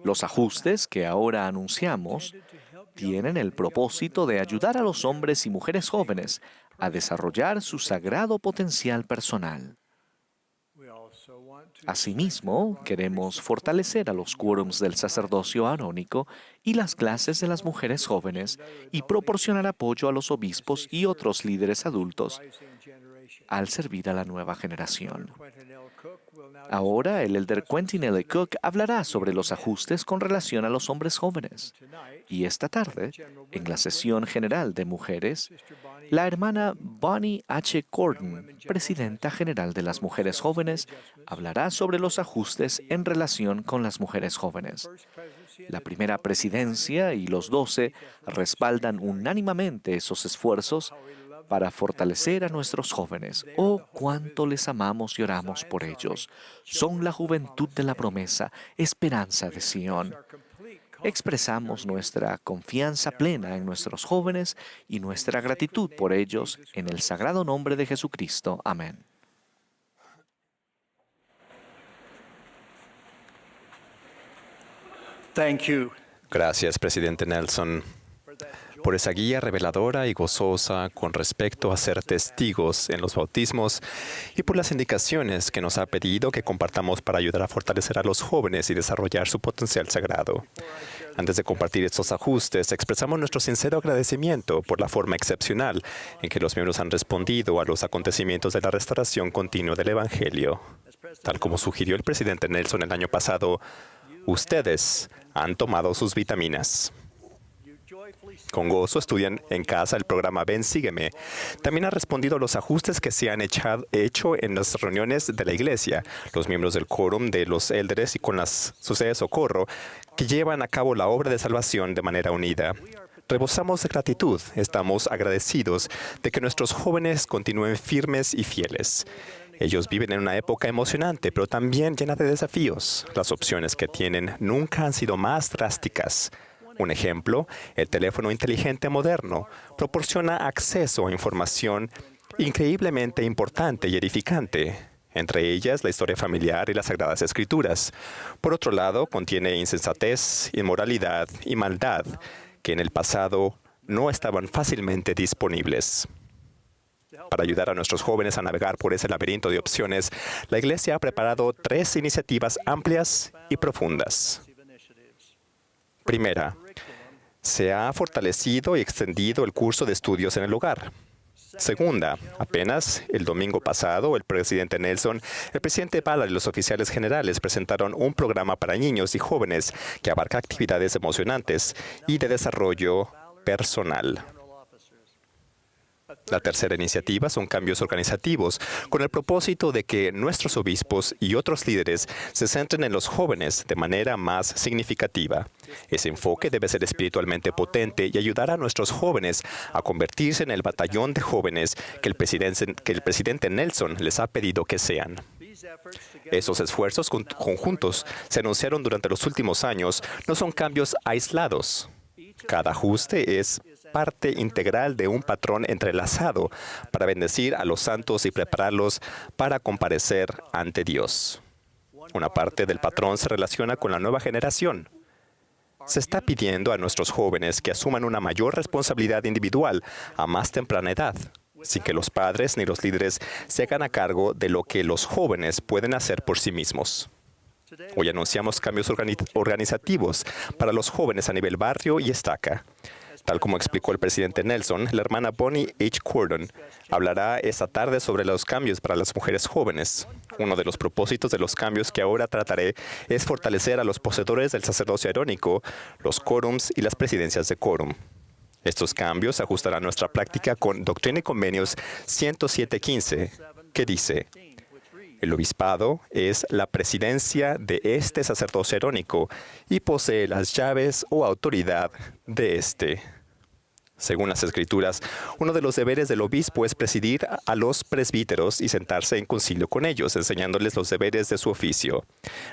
Los ajustes que ahora anunciamos tienen el propósito de ayudar a los hombres y mujeres jóvenes a desarrollar su sagrado potencial personal. Asimismo, queremos fortalecer a los quórums del sacerdocio arónico y las clases de las mujeres jóvenes y proporcionar apoyo a los obispos y otros líderes adultos al servir a la nueva generación. Ahora, el elder Quentin L. Cook hablará sobre los ajustes con relación a los hombres jóvenes. Y esta tarde, en la sesión general de mujeres, la hermana Bonnie H. Gordon, presidenta general de las mujeres jóvenes, hablará sobre los ajustes en relación con las mujeres jóvenes. La primera presidencia y los 12 respaldan unánimemente esos esfuerzos para fortalecer a nuestros jóvenes. Oh, cuánto les amamos y oramos por ellos. Son la juventud de la promesa, esperanza de Sión. Expresamos nuestra confianza plena en nuestros jóvenes y nuestra gratitud por ellos en el sagrado nombre de Jesucristo. Amén. Gracias, presidente Nelson, por esa guía reveladora y gozosa con respecto a ser testigos en los bautismos y por las indicaciones que nos ha pedido que compartamos para ayudar a fortalecer a los jóvenes y desarrollar su potencial sagrado. Antes de compartir estos ajustes, expresamos nuestro sincero agradecimiento por la forma excepcional en que los miembros han respondido a los acontecimientos de la restauración continua del Evangelio. Tal como sugirió el presidente Nelson el año pasado, ustedes han tomado sus vitaminas. Con gozo estudian en casa el programa Ven, Sígueme. También ha respondido a los ajustes que se han hecho en las reuniones de la iglesia, los miembros del quórum de los élderes y con las sociedades de socorro que llevan a cabo la obra de salvación de manera unida. Rebosamos de gratitud. Estamos agradecidos de que nuestros jóvenes continúen firmes y fieles. Ellos viven en una época emocionante, pero también llena de desafíos. Las opciones que tienen nunca han sido más drásticas. Un ejemplo, el teléfono inteligente moderno proporciona acceso a información increíblemente importante y edificante, entre ellas la historia familiar y las Sagradas Escrituras. Por otro lado, contiene insensatez, inmoralidad y maldad que en el pasado no estaban fácilmente disponibles. Para ayudar a nuestros jóvenes a navegar por ese laberinto de opciones, la Iglesia ha preparado 3 iniciativas amplias y profundas. Primera, se ha fortalecido y extendido el curso de estudios en el hogar. Segunda, apenas el domingo pasado, el presidente Nelson, el presidente Ballard y los oficiales generales presentaron un programa para niños y jóvenes que abarca actividades emocionantes y de desarrollo personal. La tercera iniciativa son cambios organizativos, con el propósito de que nuestros obispos y otros líderes se centren en los jóvenes de manera más significativa. Ese enfoque debe ser espiritualmente potente y ayudar a nuestros jóvenes a convertirse en el batallón de jóvenes que el presidente Nelson les ha pedido que sean. Esos esfuerzos conjuntos se anunciaron durante los últimos años, no son cambios aislados. Cada ajuste es parte integral de un patrón entrelazado para bendecir a los santos y prepararlos para comparecer ante Dios. Una parte del patrón se relaciona con la nueva generación. Se está pidiendo a nuestros jóvenes que asuman una mayor responsabilidad individual a más temprana edad, sin que los padres ni los líderes se hagan a cargo de lo que los jóvenes pueden hacer por sí mismos. Hoy anunciamos cambios organizativos para los jóvenes a nivel barrio y estaca. Tal como explicó el presidente Nelson, la hermana Bonnie H. Cordon hablará esta tarde sobre los cambios para las mujeres jóvenes. Uno de los propósitos de los cambios que ahora trataré es fortalecer a los poseedores del sacerdocio arónico, los quórums y las presidencias de quórum. Estos cambios ajustarán nuestra práctica con Doctrina y Convenios 107.15, que dice: el obispado es la presidencia de este sacerdocio arónico y posee las llaves o autoridad de este. Según las Escrituras, uno de los deberes del obispo es presidir a los presbíteros y sentarse en concilio con ellos, enseñándoles los deberes de su oficio.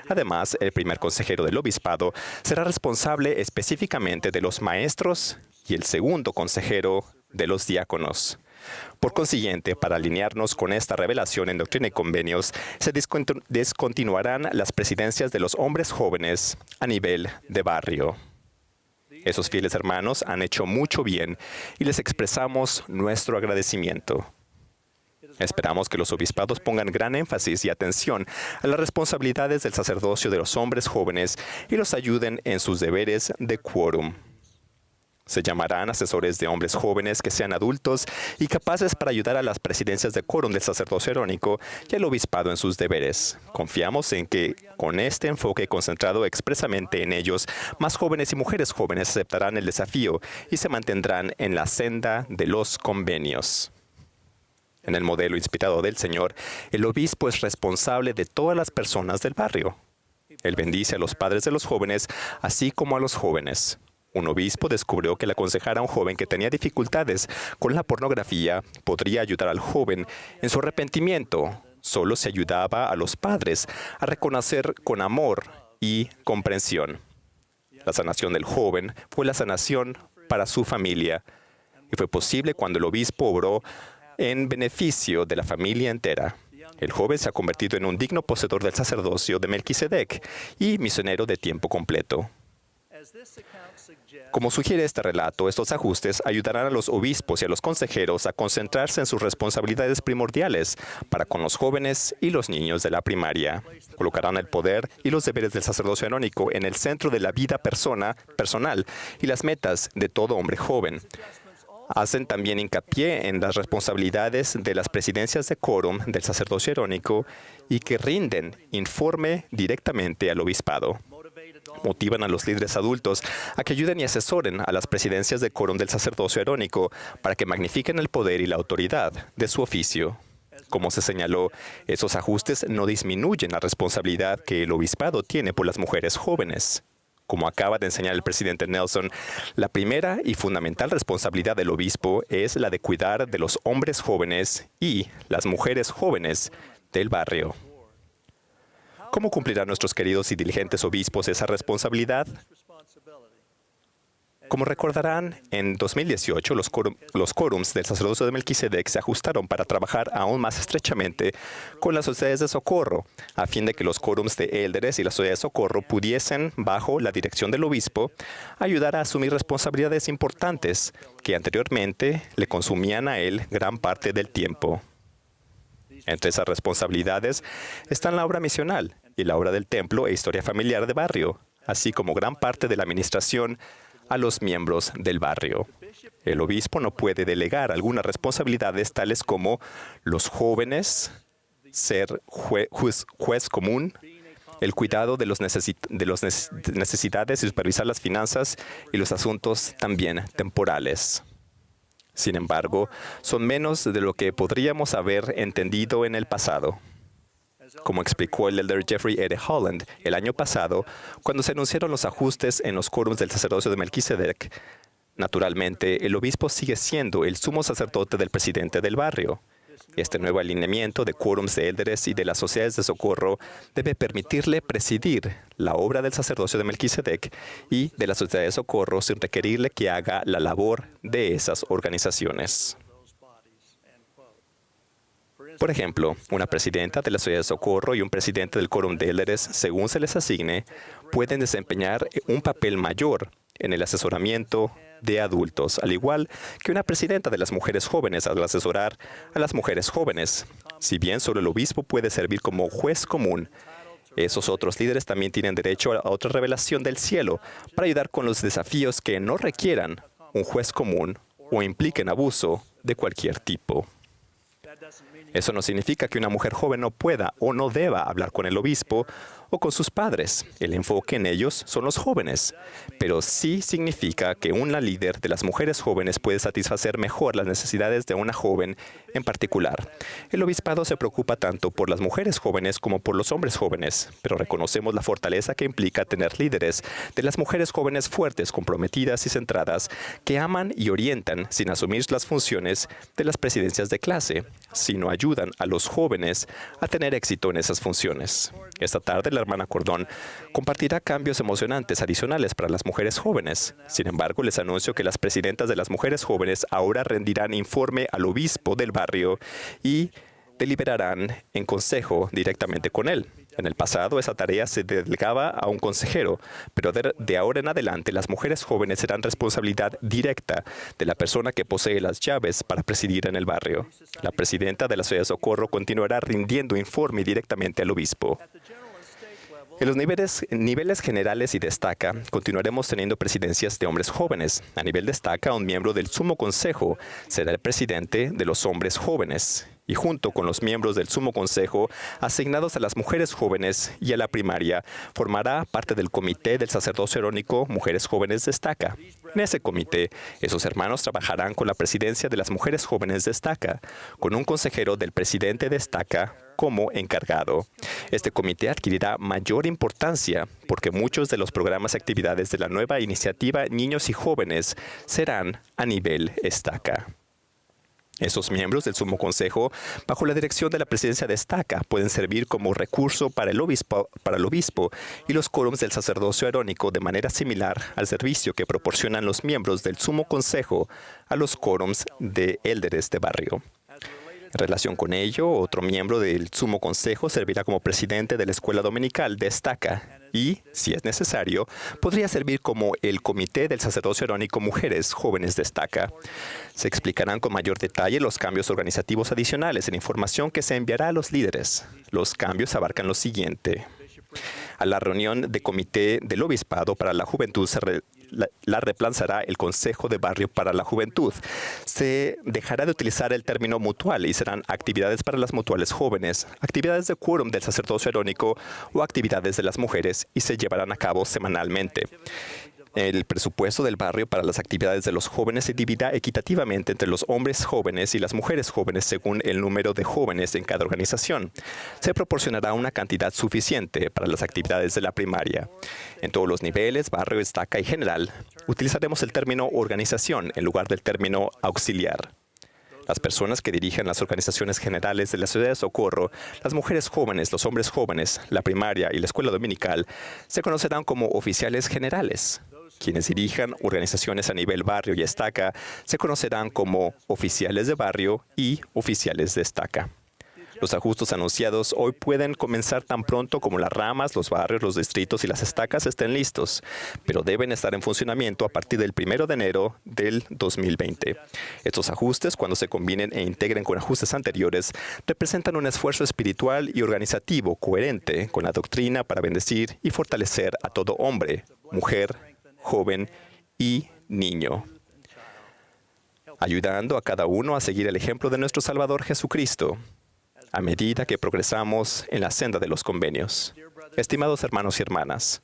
Además, el primer consejero del obispado será responsable específicamente de los maestros y el segundo consejero de los diáconos. Por consiguiente, para alinearnos con esta revelación en Doctrina y Convenios, se descontinuarán las presidencias de los hombres jóvenes a nivel de barrio. Esos fieles hermanos han hecho mucho bien y les expresamos nuestro agradecimiento. Esperamos que los obispados pongan gran énfasis y atención a las responsabilidades del sacerdocio de los hombres jóvenes y los ayuden en sus deberes de quórum. Se llamarán asesores de hombres jóvenes que sean adultos y capaces para ayudar a las presidencias de quórum del sacerdocio arónico y al obispado en sus deberes. Confiamos en que, con este enfoque concentrado expresamente en ellos, más jóvenes y mujeres jóvenes aceptarán el desafío y se mantendrán en la senda de los convenios. En el modelo inspirado del Señor, el obispo es responsable de todas las personas del barrio. Él bendice a los padres de los jóvenes, así como a los jóvenes. Un obispo descubrió que el aconsejar a un joven que tenía dificultades con la pornografía podría ayudar al joven en su arrepentimiento. Solo se ayudaba a los padres a reconocer con amor y comprensión. La sanación del joven fue la sanación para su familia y fue posible cuando el obispo obró en beneficio de la familia entera. El joven se ha convertido en un digno poseedor del sacerdocio de Melquisedec y misionero de tiempo completo. Como sugiere este relato, estos ajustes ayudarán a los obispos y a los consejeros a concentrarse en sus responsabilidades primordiales para con los jóvenes y los niños de la primaria. Colocarán el poder y los deberes del sacerdocio arónico en el centro de la vida personal y las metas de todo hombre joven. Hacen también hincapié en las responsabilidades de las presidencias de quórum del sacerdocio arónico y que rinden informe directamente al obispado. Motivan a los líderes adultos a que ayuden y asesoren a las presidencias del quórum del sacerdocio arónico para que magnifiquen el poder y la autoridad de su oficio. Como se señaló, esos ajustes no disminuyen la responsabilidad que el obispado tiene por las mujeres jóvenes. Como acaba de enseñar el presidente Nelson, la primera y fundamental responsabilidad del obispo es la de cuidar de los hombres jóvenes y las mujeres jóvenes del barrio. ¿Cómo cumplirán nuestros queridos y diligentes obispos esa responsabilidad? Como recordarán, en 2018 los quórums del sacerdocio de Melquisedec se ajustaron para trabajar aún más estrechamente con las sociedades de socorro, a fin de que los quórums de élderes y la sociedad de socorro pudiesen, bajo la dirección del obispo, ayudar a asumir responsabilidades importantes que anteriormente le consumían a él gran parte del tiempo. Entre esas responsabilidades están la obra misional y la obra del templo e historia familiar de barrio, así como gran parte de la administración a los miembros del barrio. El obispo no puede delegar algunas responsabilidades tales como los jóvenes, ser juez común, el cuidado de las necesidades y supervisar las finanzas y los asuntos también temporales. Sin embargo, son menos de lo que podríamos haber entendido en el pasado. Como explicó el elder Jeffrey R. Holland el año pasado, cuando se anunciaron los ajustes en los quórums del sacerdocio de Melquisedec, naturalmente, el obispo sigue siendo el sumo sacerdote del presidente del barrio. Este nuevo alineamiento de quórums de élderes y de las sociedades de socorro debe permitirle presidir la obra del sacerdocio de Melquisedec y de la sociedad de socorro sin requerirle que haga la labor de esas organizaciones. Por ejemplo, una presidenta de la sociedad de socorro y un presidente del quórum de élderes, según se les asigne, pueden desempeñar un papel mayor en el asesoramiento de adultos, al igual que una presidenta de las mujeres jóvenes al asesorar a las mujeres jóvenes. Si bien solo el obispo puede servir como juez común, esos otros líderes también tienen derecho a otra revelación del cielo para ayudar con los desafíos que no requieran un juez común o impliquen abuso de cualquier tipo. Eso no significa que una mujer joven no pueda o no deba hablar con el obispo o con sus padres. El enfoque en ellos son los jóvenes. Pero sí significa que una líder de las mujeres jóvenes puede satisfacer mejor las necesidades de una joven en particular. El obispado se preocupa tanto por las mujeres jóvenes como por los hombres jóvenes, pero reconocemos la fortaleza que implica tener líderes de las mujeres jóvenes fuertes, comprometidas y centradas, que aman y orientan sin asumir las funciones de las presidencias de clase, sino ayudan a los jóvenes a tener éxito en esas funciones. Esta tarde la hermana Cordón compartirá cambios emocionantes adicionales para las mujeres jóvenes. Sin embargo, les anuncio que las presidentas de las mujeres jóvenes ahora rendirán informe al obispo del barrio y deliberarán en consejo directamente con él. En el pasado, esa tarea se delegaba a un consejero, pero de ahora en adelante, las mujeres jóvenes serán responsabilidad directa de la persona que posee las llaves para presidir en el barrio. La presidenta de la Sociedad de Socorro continuará rindiendo informe directamente al obispo. En los niveles generales y destaca, continuaremos teniendo presidencias de hombres jóvenes. A nivel destaca, un miembro del Sumo Consejo será el presidente de los hombres jóvenes, y junto con los miembros del Sumo Consejo asignados a las mujeres jóvenes y a la primaria, formará parte del Comité del Sacerdocio Arónico Mujeres Jóvenes Destaca. En ese comité, esos hermanos trabajarán con la presidencia de las mujeres jóvenes Destaca, con un consejero del presidente Destaca como encargado. Este comité adquirirá mayor importancia porque muchos de los programas y actividades de la nueva iniciativa Niños y Jóvenes serán a nivel Destaca. Esos miembros del Sumo Consejo, bajo la dirección de la presidencia de Destaca, pueden servir como recurso para el obispo y los quórums del sacerdocio arónico de manera similar al servicio que proporcionan los miembros del Sumo Consejo a los quórums de élderes de barrio. En relación con ello, otro miembro del Sumo Consejo servirá como presidente de la escuela dominical Destaca y, si es necesario, podría servir como el Comité del Sacerdocio Arónico Mujeres Jóvenes Destaca. Se explicarán con mayor detalle los cambios organizativos adicionales en información que se enviará a los líderes. Los cambios abarcan lo siguiente. A la reunión de comité del obispado para la juventud se la reemplazará el Consejo de Barrio para la Juventud. Se dejará de utilizar el término mutual y serán actividades para las mutuales jóvenes, actividades de quórum del sacerdocio arónico o actividades de las mujeres y se llevarán a cabo semanalmente. El presupuesto del barrio para las actividades de los jóvenes se dividirá equitativamente entre los hombres jóvenes y las mujeres jóvenes según el número de jóvenes en cada organización. Se proporcionará una cantidad suficiente para las actividades de la primaria. En todos los niveles, barrio, estaca y general, utilizaremos el término organización en lugar del término auxiliar. Las personas que dirigen las organizaciones generales de la ciudad de Socorro, las mujeres jóvenes, los hombres jóvenes, la primaria y la escuela dominical, se conocerán como oficiales generales. Quienes dirijan organizaciones a nivel barrio y estaca se conocerán como oficiales de barrio y oficiales de estaca. Los ajustes anunciados hoy pueden comenzar tan pronto como las ramas, los barrios, los distritos y las estacas estén listos, pero deben estar en funcionamiento a partir del 1 de enero del 2020. Estos ajustes, cuando se combinen e integren con ajustes anteriores, representan un esfuerzo espiritual y organizativo coherente con la doctrina para bendecir y fortalecer a todo hombre, mujer, joven y niño, ayudando a cada uno a seguir el ejemplo de nuestro Salvador Jesucristo a medida que progresamos en la senda de los convenios. Estimados hermanos y hermanas,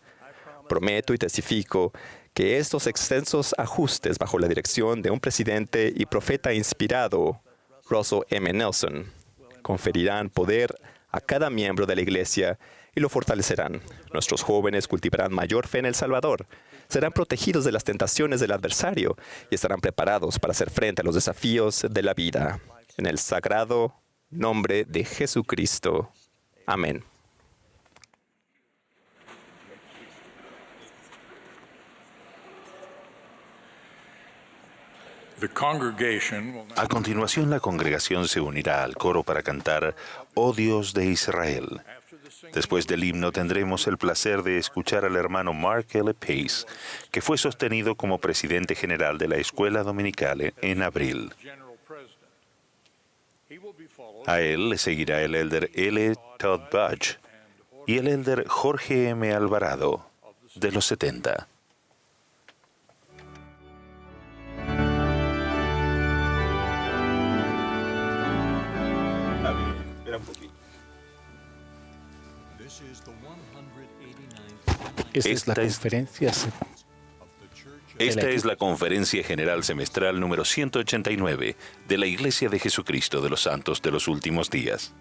prometo y testifico que estos extensos ajustes bajo la dirección de un presidente y profeta inspirado, Russell M. Nelson, conferirán poder a cada miembro de la Iglesia y lo fortalecerán. Nuestros jóvenes cultivarán mayor fe en el Salvador, serán protegidos de las tentaciones del adversario y estarán preparados para hacer frente a los desafíos de la vida. En el sagrado nombre de Jesucristo. Amén. A continuación, la congregación se unirá al coro para cantar «Oh Dios de Israel». Después del himno tendremos el placer de escuchar al hermano Mark L. Pace, que fue sostenido como presidente general de la Escuela Dominical en abril. A él le seguirá el elder L. Todd Budge y el elder Jorge M. Alvarado, de los 70. Esta es la Conferencia General Semestral número 189 de la Iglesia de Jesucristo de los Santos de los Últimos Días.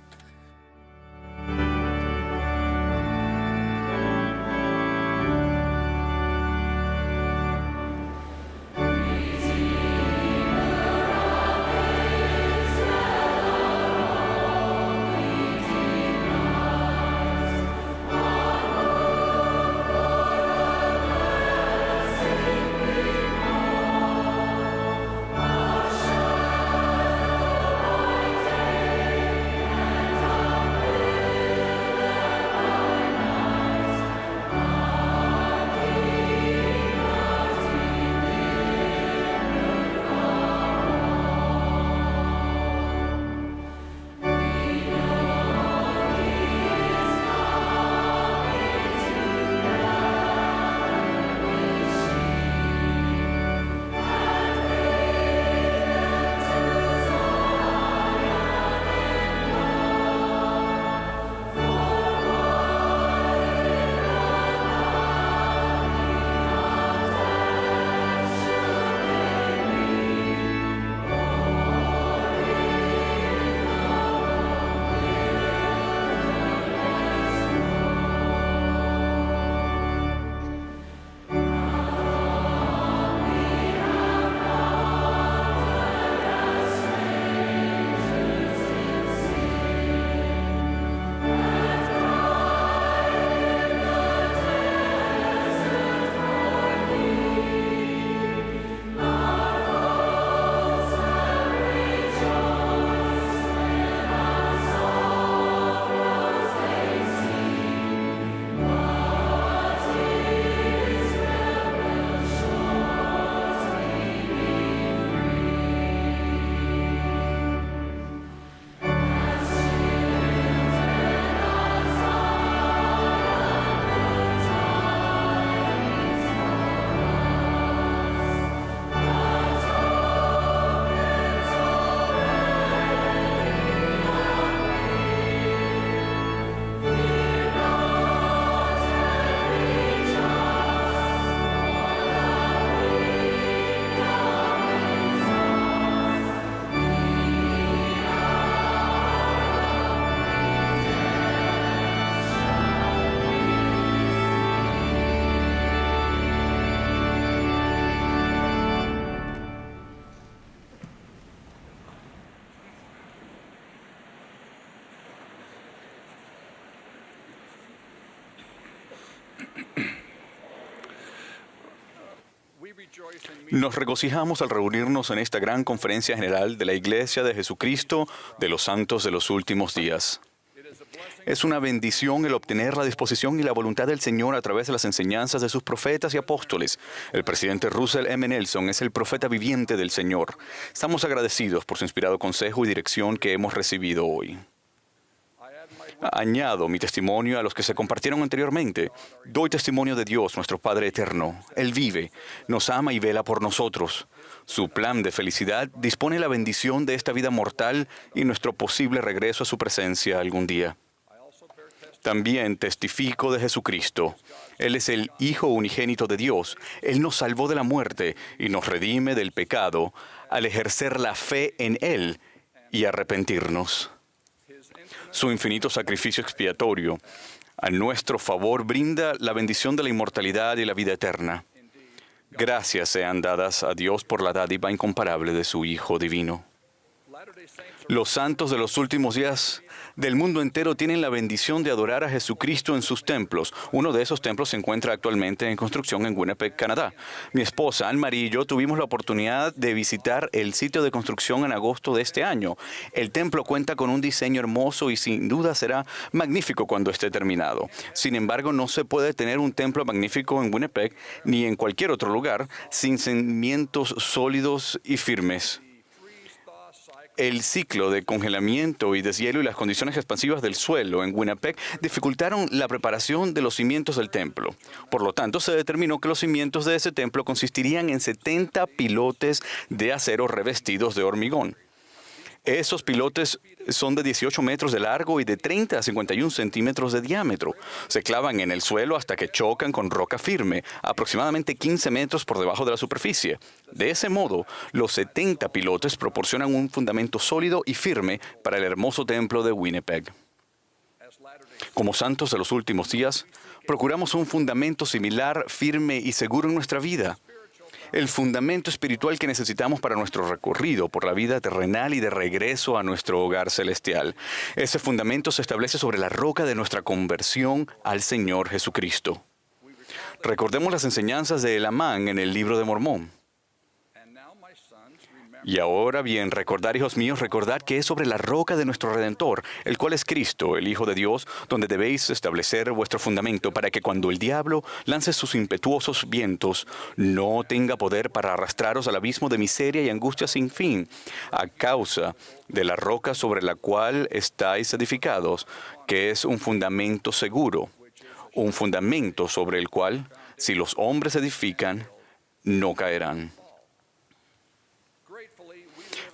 Nos regocijamos al reunirnos en esta gran conferencia general de la Iglesia de Jesucristo de los Santos de los Últimos Días. Es una bendición el obtener la disposición y la voluntad del Señor a través de las enseñanzas de sus profetas y apóstoles. El presidente Russell M. Nelson es el profeta viviente del Señor. Estamos agradecidos por su inspirado consejo y dirección que hemos recibido hoy. Añado mi testimonio a los que se compartieron anteriormente. Doy testimonio de Dios, nuestro Padre eterno. Él vive, nos ama y vela por nosotros. Su plan de felicidad dispone la bendición de esta vida mortal y nuestro posible regreso a su presencia algún día. También testifico de Jesucristo. Él es el Hijo unigénito de Dios. Él nos salvó de la muerte y nos redime del pecado al ejercer la fe en Él y arrepentirnos. Su infinito sacrificio expiatorio a nuestro favor brinda la bendición de la inmortalidad y la vida eterna. Gracias sean dadas a Dios por la dádiva incomparable de su Hijo divino. Los santos de los últimos días del mundo entero tienen la bendición de adorar a Jesucristo en sus templos. Uno de esos templos se encuentra actualmente en construcción en Winnipeg, Canadá. Mi esposa, Anne-Marie y yo tuvimos la oportunidad de visitar el sitio de construcción en agosto de este año. El templo cuenta con un diseño hermoso y sin duda será magnífico cuando esté terminado. Sin embargo, no se puede tener un templo magnífico en Winnipeg ni en cualquier otro lugar sin cimientos sólidos y firmes. El ciclo de congelamiento y deshielo y las condiciones expansivas del suelo en Winnipeg dificultaron la preparación de los cimientos del templo. Por lo tanto, se determinó que los cimientos de ese templo consistirían en 70 pilotes de acero revestidos de hormigón. Esos pilotes son de 18 metros de largo y de 30 a 51 centímetros de diámetro. Se clavan en el suelo hasta que chocan con roca firme, aproximadamente 15 metros por debajo de la superficie. De ese modo, los 70 pilotes proporcionan un fundamento sólido y firme para el hermoso templo de Winnipeg. Como santos de los últimos días, procuramos un fundamento similar, firme y seguro en nuestra vida. El fundamento espiritual que necesitamos para nuestro recorrido por la vida terrenal y de regreso a nuestro hogar celestial. Ese fundamento se establece sobre la roca de nuestra conversión al Señor Jesucristo. Recordemos las enseñanzas de Elamán en el Libro de Mormón. Y ahora bien, recordad, hijos míos, recordad que es sobre la roca de nuestro Redentor, el cual es Cristo, el Hijo de Dios, donde debéis establecer vuestro fundamento, para que cuando el diablo lance sus impetuosos vientos, no tenga poder para arrastraros al abismo de miseria y angustia sin fin, a causa de la roca sobre la cual estáis edificados, que es un fundamento seguro, un fundamento sobre el cual, si los hombres edifican, no caerán.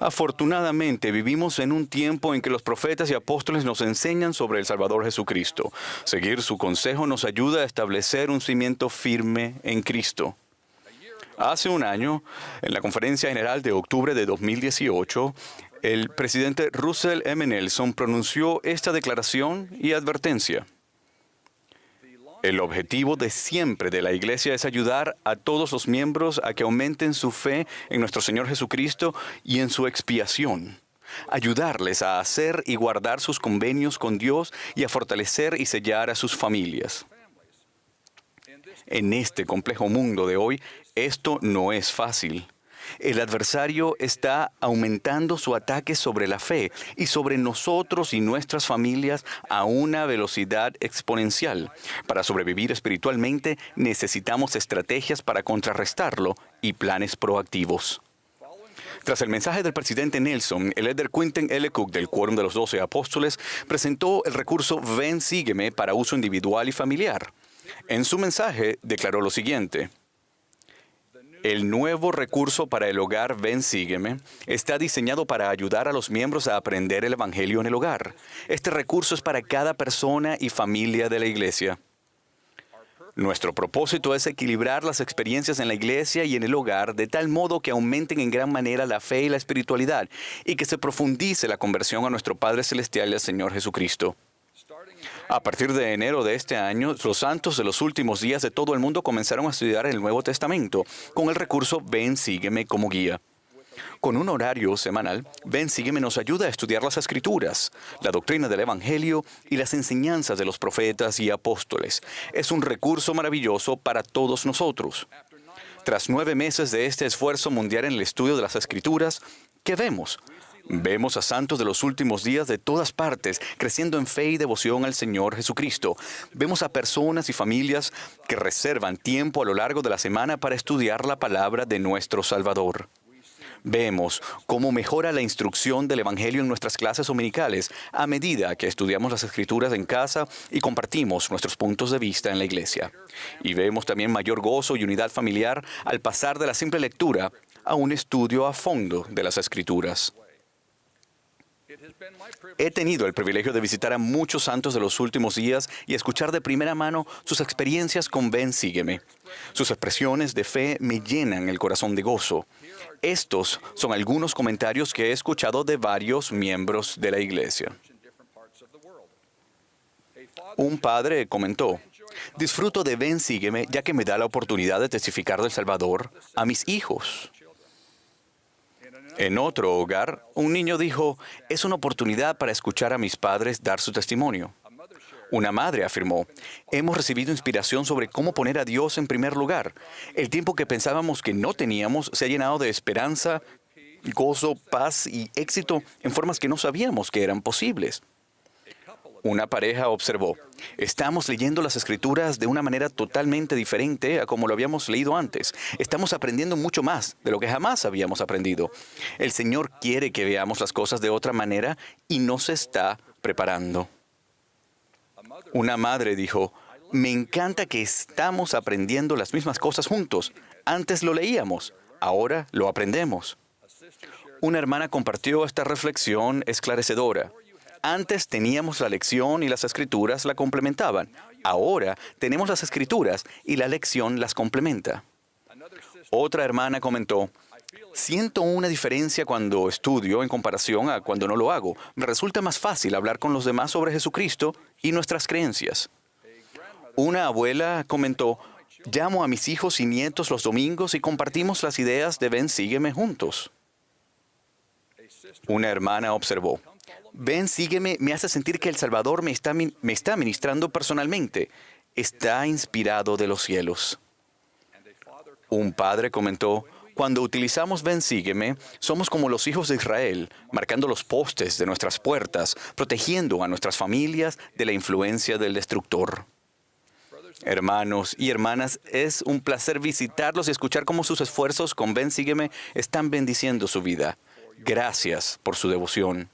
Afortunadamente, vivimos en un tiempo en que los profetas y apóstoles nos enseñan sobre el Salvador Jesucristo. Seguir su consejo nos ayuda a establecer un cimiento firme en Cristo. Hace un año, en la Conferencia General de octubre de 2018, el presidente Russell M. Nelson pronunció esta declaración y advertencia. El objetivo de siempre de la Iglesia es ayudar a todos los miembros a que aumenten su fe en nuestro Señor Jesucristo y en su expiación. Ayudarles a hacer y guardar sus convenios con Dios y a fortalecer y sellar a sus familias. En este complejo mundo de hoy, esto no es fácil. El adversario está aumentando su ataque sobre la fe y sobre nosotros y nuestras familias a una velocidad exponencial. Para sobrevivir espiritualmente necesitamos estrategias para contrarrestarlo y planes proactivos. Tras el mensaje del presidente Nelson, el elder Quentin L. Cook del Quórum de los 12 Apóstoles presentó el recurso Ven, sígueme para uso individual y familiar. En su mensaje declaró lo siguiente. El nuevo recurso para el hogar Ven, sígueme está diseñado para ayudar a los miembros a aprender el Evangelio en el hogar. Este recurso es para cada persona y familia de la iglesia. Nuestro propósito es equilibrar las experiencias en la iglesia y en el hogar de tal modo que aumenten en gran manera la fe y la espiritualidad y que se profundice la conversión a nuestro Padre Celestial y al Señor Jesucristo. A partir de enero de este año, los santos de los últimos días de todo el mundo comenzaron a estudiar el Nuevo Testamento con el recurso Ven, sígueme como guía. Con un horario semanal, Ven, sígueme nos ayuda a estudiar las Escrituras, la doctrina del Evangelio y las enseñanzas de los profetas y apóstoles. Es un recurso maravilloso para todos nosotros. Tras 9 meses de este esfuerzo mundial en el estudio de las Escrituras, ¿qué vemos? Vemos a santos de los últimos días de todas partes, creciendo en fe y devoción al Señor Jesucristo. Vemos a personas y familias que reservan tiempo a lo largo de la semana para estudiar la palabra de nuestro Salvador. Vemos cómo mejora la instrucción del Evangelio en nuestras clases dominicales a medida que estudiamos las Escrituras en casa y compartimos nuestros puntos de vista en la iglesia. Y vemos también mayor gozo y unidad familiar al pasar de la simple lectura a un estudio a fondo de las Escrituras. He tenido el privilegio de visitar a muchos santos de los últimos días y escuchar de primera mano sus experiencias con Ven, Sígueme. Sus expresiones de fe me llenan el corazón de gozo. Estos son algunos comentarios que he escuchado de varios miembros de la iglesia. Un padre comentó: disfruto de Ven, Sígueme, ya que me da la oportunidad de testificar del Salvador a mis hijos. En otro hogar, un niño dijo: es una oportunidad para escuchar a mis padres dar su testimonio. Una madre afirmó: hemos recibido inspiración sobre cómo poner a Dios en primer lugar. El tiempo que pensábamos que no teníamos se ha llenado de esperanza, gozo, paz y éxito en formas que no sabíamos que eran posibles. Una pareja observó: estamos leyendo las Escrituras de una manera totalmente diferente a como lo habíamos leído antes. Estamos aprendiendo mucho más de lo que jamás habíamos aprendido. El Señor quiere que veamos las cosas de otra manera y nos está preparando. Una madre dijo: me encanta que estamos aprendiendo las mismas cosas juntos. Antes lo leíamos, ahora lo aprendemos. Una hermana compartió esta reflexión esclarecedora. Antes teníamos la lección y las Escrituras la complementaban. Ahora tenemos las Escrituras y la lección las complementa. Otra hermana comentó: siento una diferencia cuando estudio en comparación a cuando no lo hago. Me resulta más fácil hablar con los demás sobre Jesucristo y nuestras creencias. Una abuela comentó: llamo a mis hijos y nietos los domingos y compartimos las ideas de Ven, Sígueme juntos. Una hermana observó: Ven, Sígueme me hace sentir que el Salvador me está ministrando personalmente. Está inspirado de los cielos. Un padre comentó: cuando utilizamos Ven, Sígueme, somos como los hijos de Israel, marcando los postes de nuestras puertas, protegiendo a nuestras familias de la influencia del destructor. Hermanos y hermanas, es un placer visitarlos y escuchar cómo sus esfuerzos con Ven, Sígueme están bendiciendo su vida. Gracias por su devoción.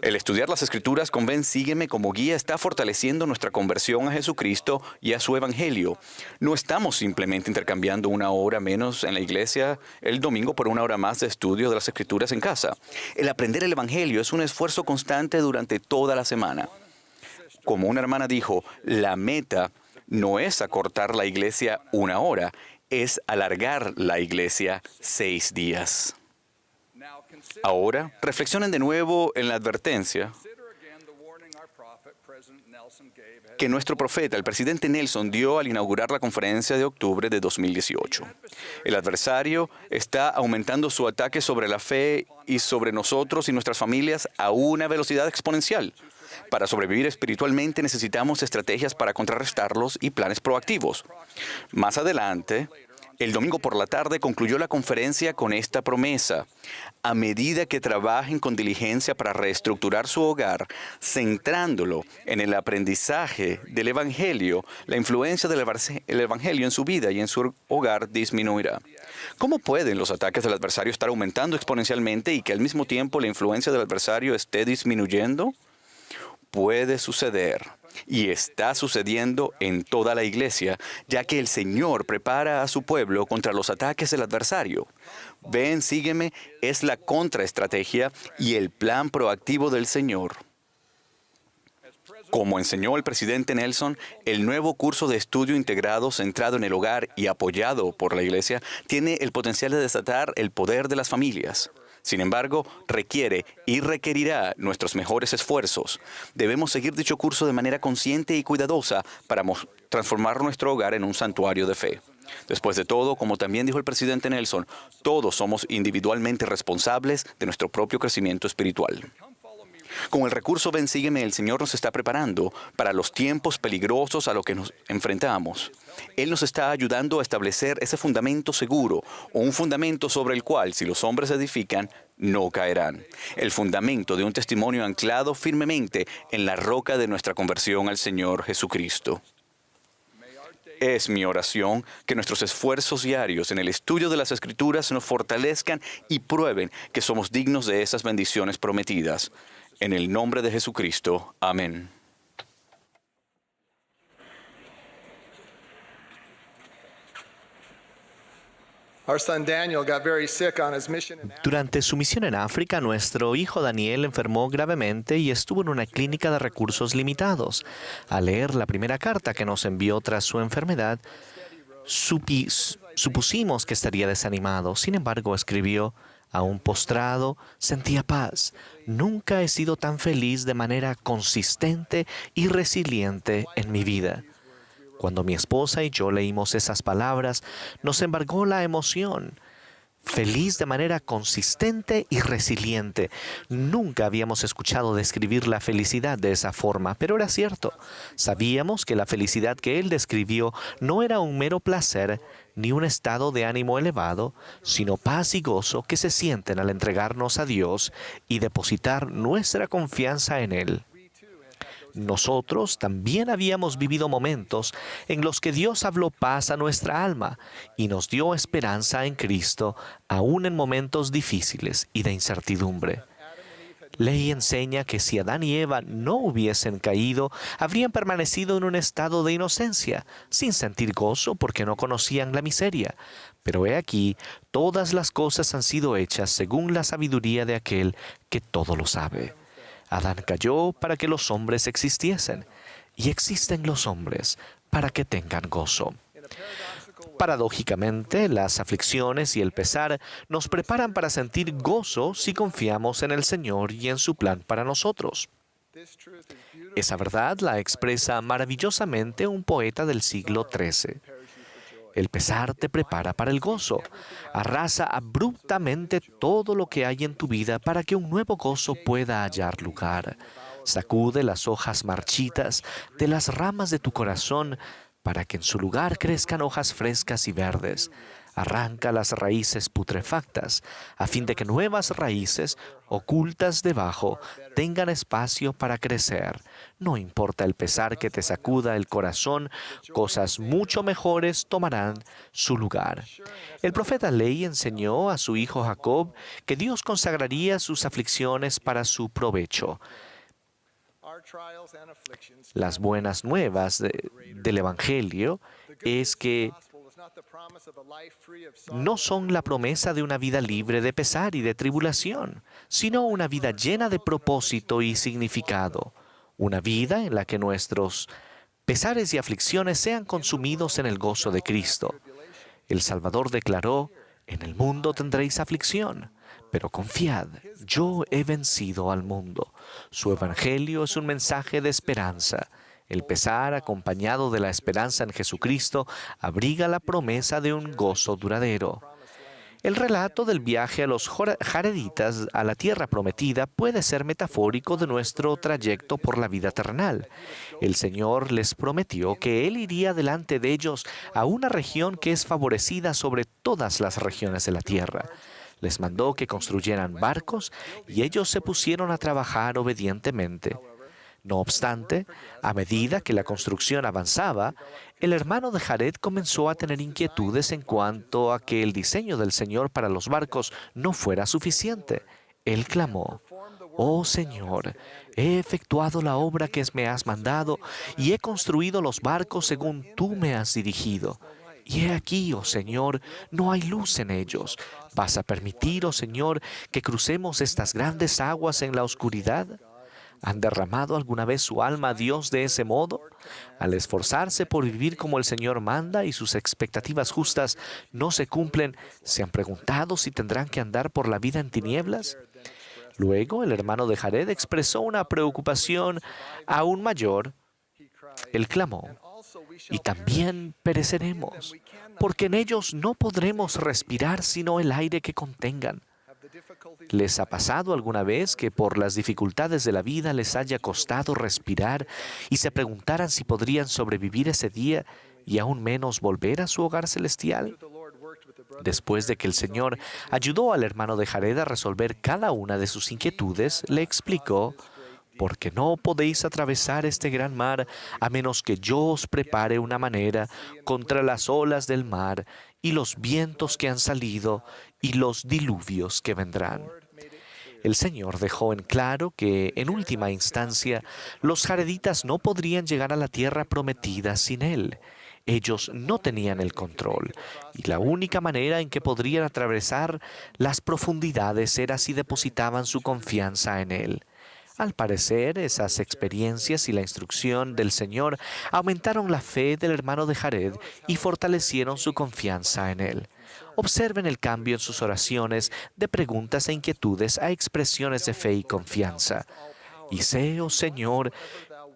El estudiar las Escrituras con Ven, Sígueme como guía está fortaleciendo nuestra conversión a Jesucristo y a su Evangelio. No estamos simplemente intercambiando una hora menos en la iglesia el domingo por una hora más de estudio de las Escrituras en casa. El aprender el Evangelio es un esfuerzo constante durante toda la semana. Como una hermana dijo, la meta no es acortar la iglesia una hora, es alargar la iglesia 6 días. Ahora, reflexionen de nuevo en la advertencia que nuestro profeta, el presidente Nelson, dio al inaugurar la conferencia de octubre de 2018. El adversario está aumentando su ataque sobre la fe y sobre nosotros y nuestras familias a una velocidad exponencial. Para sobrevivir espiritualmente necesitamos estrategias para contrarrestarlos y planes proactivos. Más adelante, el domingo por la tarde concluyó la conferencia con esta promesa: a medida que trabajen con diligencia para reestructurar su hogar, centrándolo en el aprendizaje del Evangelio, la influencia del Evangelio en su vida y en su hogar disminuirá. ¿Cómo pueden los ataques del adversario estar aumentando exponencialmente y que al mismo tiempo la influencia del adversario esté disminuyendo? Puede suceder, y está sucediendo en toda la iglesia, ya que el Señor prepara a su pueblo contra los ataques del adversario. Ven, Sígueme es la contraestrategia y el plan proactivo del Señor. Como enseñó el presidente Nelson, el nuevo curso de estudio integrado centrado en el hogar y apoyado por la iglesia tiene el potencial de desatar el poder de las familias. Sin embargo, requiere y requerirá nuestros mejores esfuerzos. Debemos seguir dicho curso de manera consciente y cuidadosa para transformar nuestro hogar en un santuario de fe. Después de todo, como también dijo el presidente Nelson, todos somos individualmente responsables de nuestro propio crecimiento espiritual. Con el recurso Ven, Sígueme, el Señor nos está preparando para los tiempos peligrosos a los que nos enfrentamos. Él nos está ayudando a establecer ese fundamento seguro, o un fundamento sobre el cual, si los hombres edifican, no caerán. El fundamento de un testimonio anclado firmemente en la roca de nuestra conversión al Señor Jesucristo. Es mi oración que nuestros esfuerzos diarios en el estudio de las Escrituras nos fortalezcan y prueben que somos dignos de esas bendiciones prometidas. En el nombre de Jesucristo. Amén. Durante su misión en África, nuestro hijo Daniel enfermó gravemente y estuvo en una clínica de recursos limitados. Al leer la primera carta que nos envió tras su enfermedad, supusimos que estaría desanimado. Sin embargo, escribió: aún postrado, sentía paz. Nunca he sido tan feliz de manera consistente y resiliente en mi vida. Cuando mi esposa y yo leímos esas palabras, nos embargó la emoción. Feliz de manera consistente y resiliente. Nunca habíamos escuchado describir la felicidad de esa forma, pero era cierto. Sabíamos que la felicidad que él describió no era un mero placer ni un estado de ánimo elevado, sino paz y gozo que se sienten al entregarnos a Dios y depositar nuestra confianza en Él. Nosotros también habíamos vivido momentos en los que Dios habló paz a nuestra alma y nos dio esperanza en Cristo, aún en momentos difíciles y de incertidumbre. Ley enseña que si Adán y Eva no hubiesen caído, habrían permanecido en un estado de inocencia, sin sentir gozo porque no conocían la miseria. Pero he aquí, todas las cosas han sido hechas según la sabiduría de aquel que todo lo sabe. Adán cayó para que los hombres existiesen, y existen los hombres para que tengan gozo. Paradójicamente, las aflicciones y el pesar nos preparan para sentir gozo si confiamos en el Señor y en su plan para nosotros. Esa verdad la expresa maravillosamente un poeta del siglo XIII. El pesar te prepara para el gozo. Arrasa abruptamente todo lo que hay en tu vida para que un nuevo gozo pueda hallar lugar. Sacude las hojas marchitas de las ramas de tu corazón para que en su lugar crezcan hojas frescas y verdes. Arranca las raíces putrefactas, a fin de que nuevas raíces, ocultas debajo, tengan espacio para crecer. No importa el pesar que te sacuda el corazón, cosas mucho mejores tomarán su lugar. El profeta Ley enseñó a su hijo Jacob que Dios consagraría sus aflicciones para su provecho. Las buenas nuevas del Evangelio es que no son la promesa de una vida libre de pesar y de tribulación, sino una vida llena de propósito y significado. Una vida en la que nuestros pesares y aflicciones sean consumidos en el gozo de Cristo. El Salvador declaró: en el mundo tendréis aflicción, pero confiad, yo he vencido al mundo. Su evangelio es un mensaje de esperanza. El pesar, acompañado de la esperanza en Jesucristo, abriga la promesa de un gozo duradero. El relato del viaje a los jareditas a la tierra prometida puede ser metafórico de nuestro trayecto por la vida terrenal. El Señor les prometió que Él iría delante de ellos a una región que es favorecida sobre todas las regiones de la tierra. Les mandó que construyeran barcos y ellos se pusieron a trabajar obedientemente. No obstante, a medida que la construcción avanzaba, el hermano de Jared comenzó a tener inquietudes en cuanto a que el diseño del Señor para los barcos no fuera suficiente. Él clamó: «Oh Señor, he efectuado la obra que me has mandado y he construido los barcos según tú me has dirigido. Y he aquí, oh Señor, no hay luz en ellos. ¿Vas a permitir, oh Señor, que crucemos estas grandes aguas en la oscuridad?» ¿Han derramado alguna vez su alma a Dios de ese modo? Al esforzarse por vivir como el Señor manda y sus expectativas justas no se cumplen, ¿se han preguntado si tendrán que andar por la vida en tinieblas? Luego, el hermano de Jared expresó una preocupación aún mayor. Él clamó: «Y también pereceremos, porque en ellos no podremos respirar sino el aire que contengan». ¿Les ha pasado alguna vez que por las dificultades de la vida les haya costado respirar y se preguntaran si podrían sobrevivir ese día y aún menos volver a su hogar celestial? Después de que el Señor ayudó al hermano de Jared a resolver cada una de sus inquietudes, le explicó: porque no podéis atravesar este gran mar a menos que yo os prepare una manera contra las olas del mar y los vientos que han salido y los diluvios que vendrán. El Señor dejó en claro que, en última instancia, los jareditas no podrían llegar a la tierra prometida sin Él. Ellos no tenían el control, y la única manera en que podrían atravesar las profundidades era si depositaban su confianza en Él. Al parecer, esas experiencias y la instrucción del Señor aumentaron la fe del hermano de Jared y fortalecieron su confianza en Él. Observen el cambio en sus oraciones de preguntas e inquietudes a expresiones de fe y confianza. Y sé, oh Señor,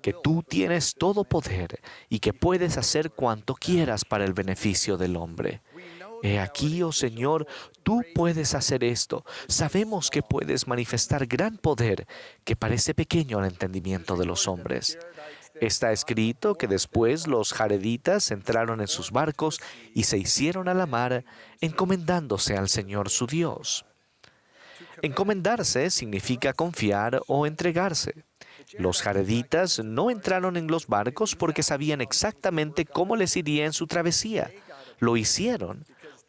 que tú tienes todo poder y que puedes hacer cuanto quieras para el beneficio del hombre. He aquí, oh Señor, tú puedes hacer esto. Sabemos que puedes manifestar gran poder que parece pequeño al entendimiento de los hombres. Está escrito que después los jareditas entraron en sus barcos y se hicieron a la mar, encomendándose al Señor su Dios. Encomendarse significa confiar o entregarse. Los jareditas no entraron en los barcos porque sabían exactamente cómo les iría en su travesía. Lo hicieron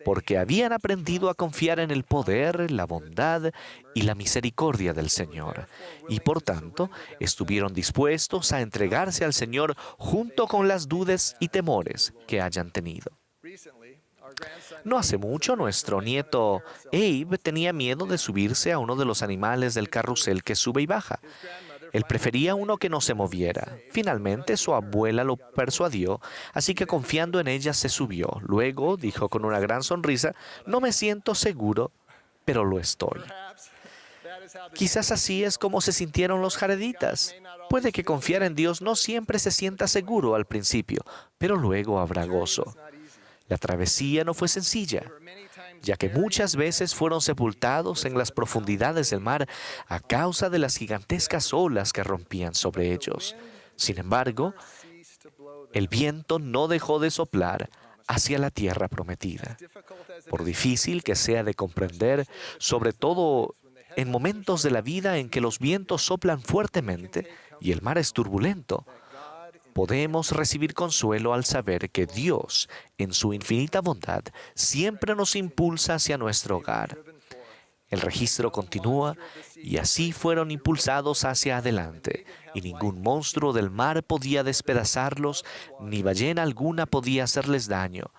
porque habían aprendido a confiar en el poder, la bondad y la misericordia del Señor, y por tanto estuvieron dispuestos a entregarse al Señor junto con las dudas y temores que hayan tenido. No hace mucho, nuestro nieto Abe tenía miedo de subirse a uno de los animales del carrusel que sube y baja. Él prefería uno que no se moviera. Finalmente, su abuela lo persuadió, así que confiando en ella se subió. Luego dijo con una gran sonrisa: no me siento seguro, pero lo estoy. Quizás así es como se sintieron los jareditas. Puede que confiar en Dios no siempre se sienta seguro al principio, pero luego habrá gozo. La travesía no fue sencilla, ya que muchas veces fueron sepultados en las profundidades del mar a causa de las gigantescas olas que rompían sobre ellos. Sin embargo, el viento no dejó de soplar hacia la tierra prometida. Por difícil que sea de comprender, sobre todo en momentos de la vida en que los vientos soplan fuertemente y el mar es turbulento, podemos recibir consuelo al saber que Dios, en su infinita bondad, siempre nos impulsa hacia nuestro hogar. El registro continúa y así fueron impulsados hacia adelante, y ningún monstruo del mar podía despedazarlos, ni ballena alguna podía hacerles daño.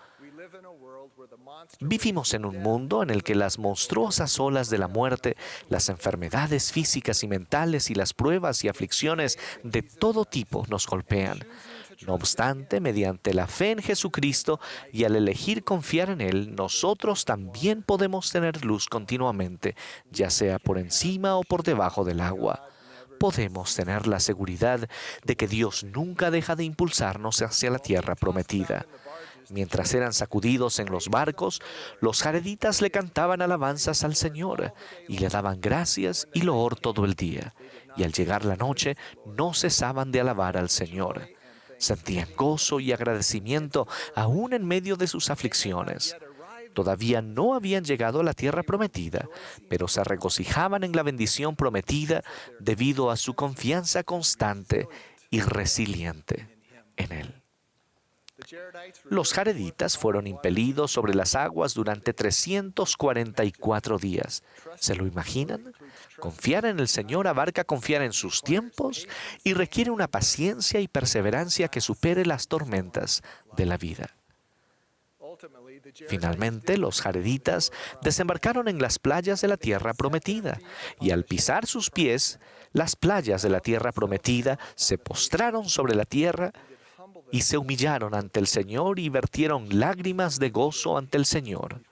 Vivimos en un mundo en el que las monstruosas olas de la muerte, las enfermedades físicas y mentales y las pruebas y aflicciones de todo tipo nos golpean. No obstante, mediante la fe en Jesucristo y al elegir confiar en Él, nosotros también podemos tener luz continuamente, ya sea por encima o por debajo del agua. Podemos tener la seguridad de que Dios nunca deja de impulsarnos hacia la tierra prometida. Mientras eran sacudidos en los barcos, los jareditas le cantaban alabanzas al Señor y le daban gracias y loor todo el día. Y al llegar la noche, no cesaban de alabar al Señor. Sentían gozo y agradecimiento aún en medio de sus aflicciones. Todavía no habían llegado a la tierra prometida, pero se regocijaban en la bendición prometida debido a su confianza constante y resiliente en Él. Los jareditas fueron impelidos sobre las aguas durante 344 días. ¿Se lo imaginan? Confiar en el Señor abarca confiar en sus tiempos y requiere una paciencia y perseverancia que supere las tormentas de la vida. Finalmente, los jareditas desembarcaron en las playas de la tierra prometida, y al pisar sus pies, las playas de la tierra prometida se postraron sobre la tierra y se humillaron ante el Señor y vertieron lágrimas de gozo ante el Señor,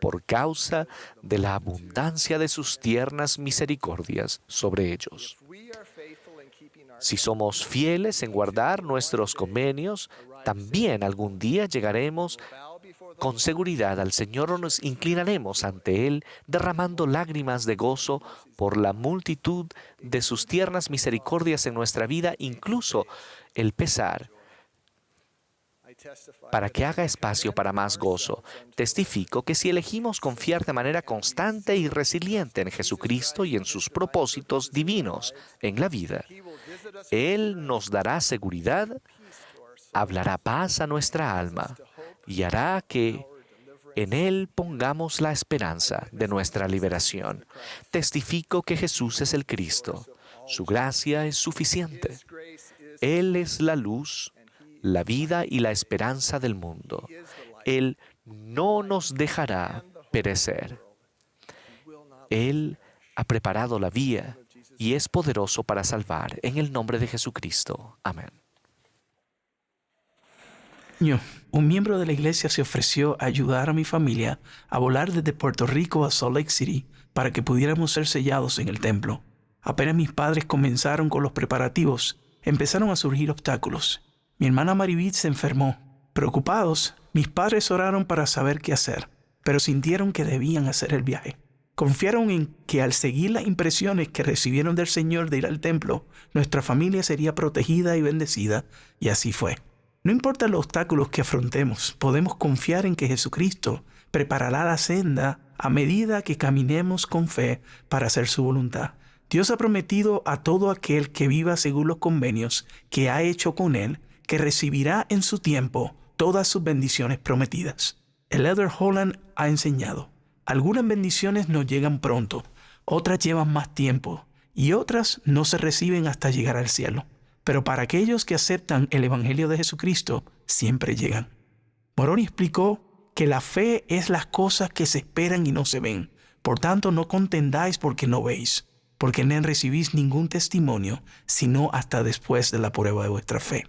por causa de la abundancia de sus tiernas misericordias sobre ellos. Si somos fieles en guardar nuestros convenios, también algún día llegaremos con seguridad al Señor o nos inclinaremos ante Él, derramando lágrimas de gozo por la multitud de sus tiernas misericordias en nuestra vida, incluso el pesar Para que haga espacio para más gozo, testifico que si elegimos confiar de manera constante y resiliente en Jesucristo y en sus propósitos divinos en la vida, Él nos dará seguridad, hablará paz a nuestra alma y hará que en Él pongamos la esperanza de nuestra liberación. Testifico que Jesús es el Cristo. Su gracia es suficiente. Él es la luz, la vida y la esperanza del mundo. Él no nos dejará perecer. Él ha preparado la vía y es poderoso para salvar. En el nombre de Jesucristo. Amén. Un miembro de la iglesia se ofreció a ayudar a mi familia a volar desde Puerto Rico a Salt Lake City para que pudiéramos ser sellados en el templo. Apenas mis padres comenzaron con los preparativos, empezaron a surgir obstáculos. Mi hermana Maribeth se enfermó. Preocupados, mis padres oraron para saber qué hacer, pero sintieron que debían hacer el viaje. Confiaron en que al seguir las impresiones que recibieron del Señor de ir al templo, nuestra familia sería protegida y bendecida, y así fue. No importa los obstáculos que afrontemos, podemos confiar en que Jesucristo preparará la senda a medida que caminemos con fe para hacer su voluntad. Dios ha prometido a todo aquel que viva según los convenios que ha hecho con Él, que recibirá en su tiempo todas sus bendiciones prometidas. El Elder Holland ha enseñado, algunas bendiciones nos llegan pronto, otras llevan más tiempo y otras no se reciben hasta llegar al cielo. Pero para aquellos que aceptan el Evangelio de Jesucristo, siempre llegan. Moroni explicó que la fe es las cosas que se esperan y no se ven. Por tanto, no contendáis porque no veis, porque no recibís ningún testimonio, sino hasta después de la prueba de vuestra fe.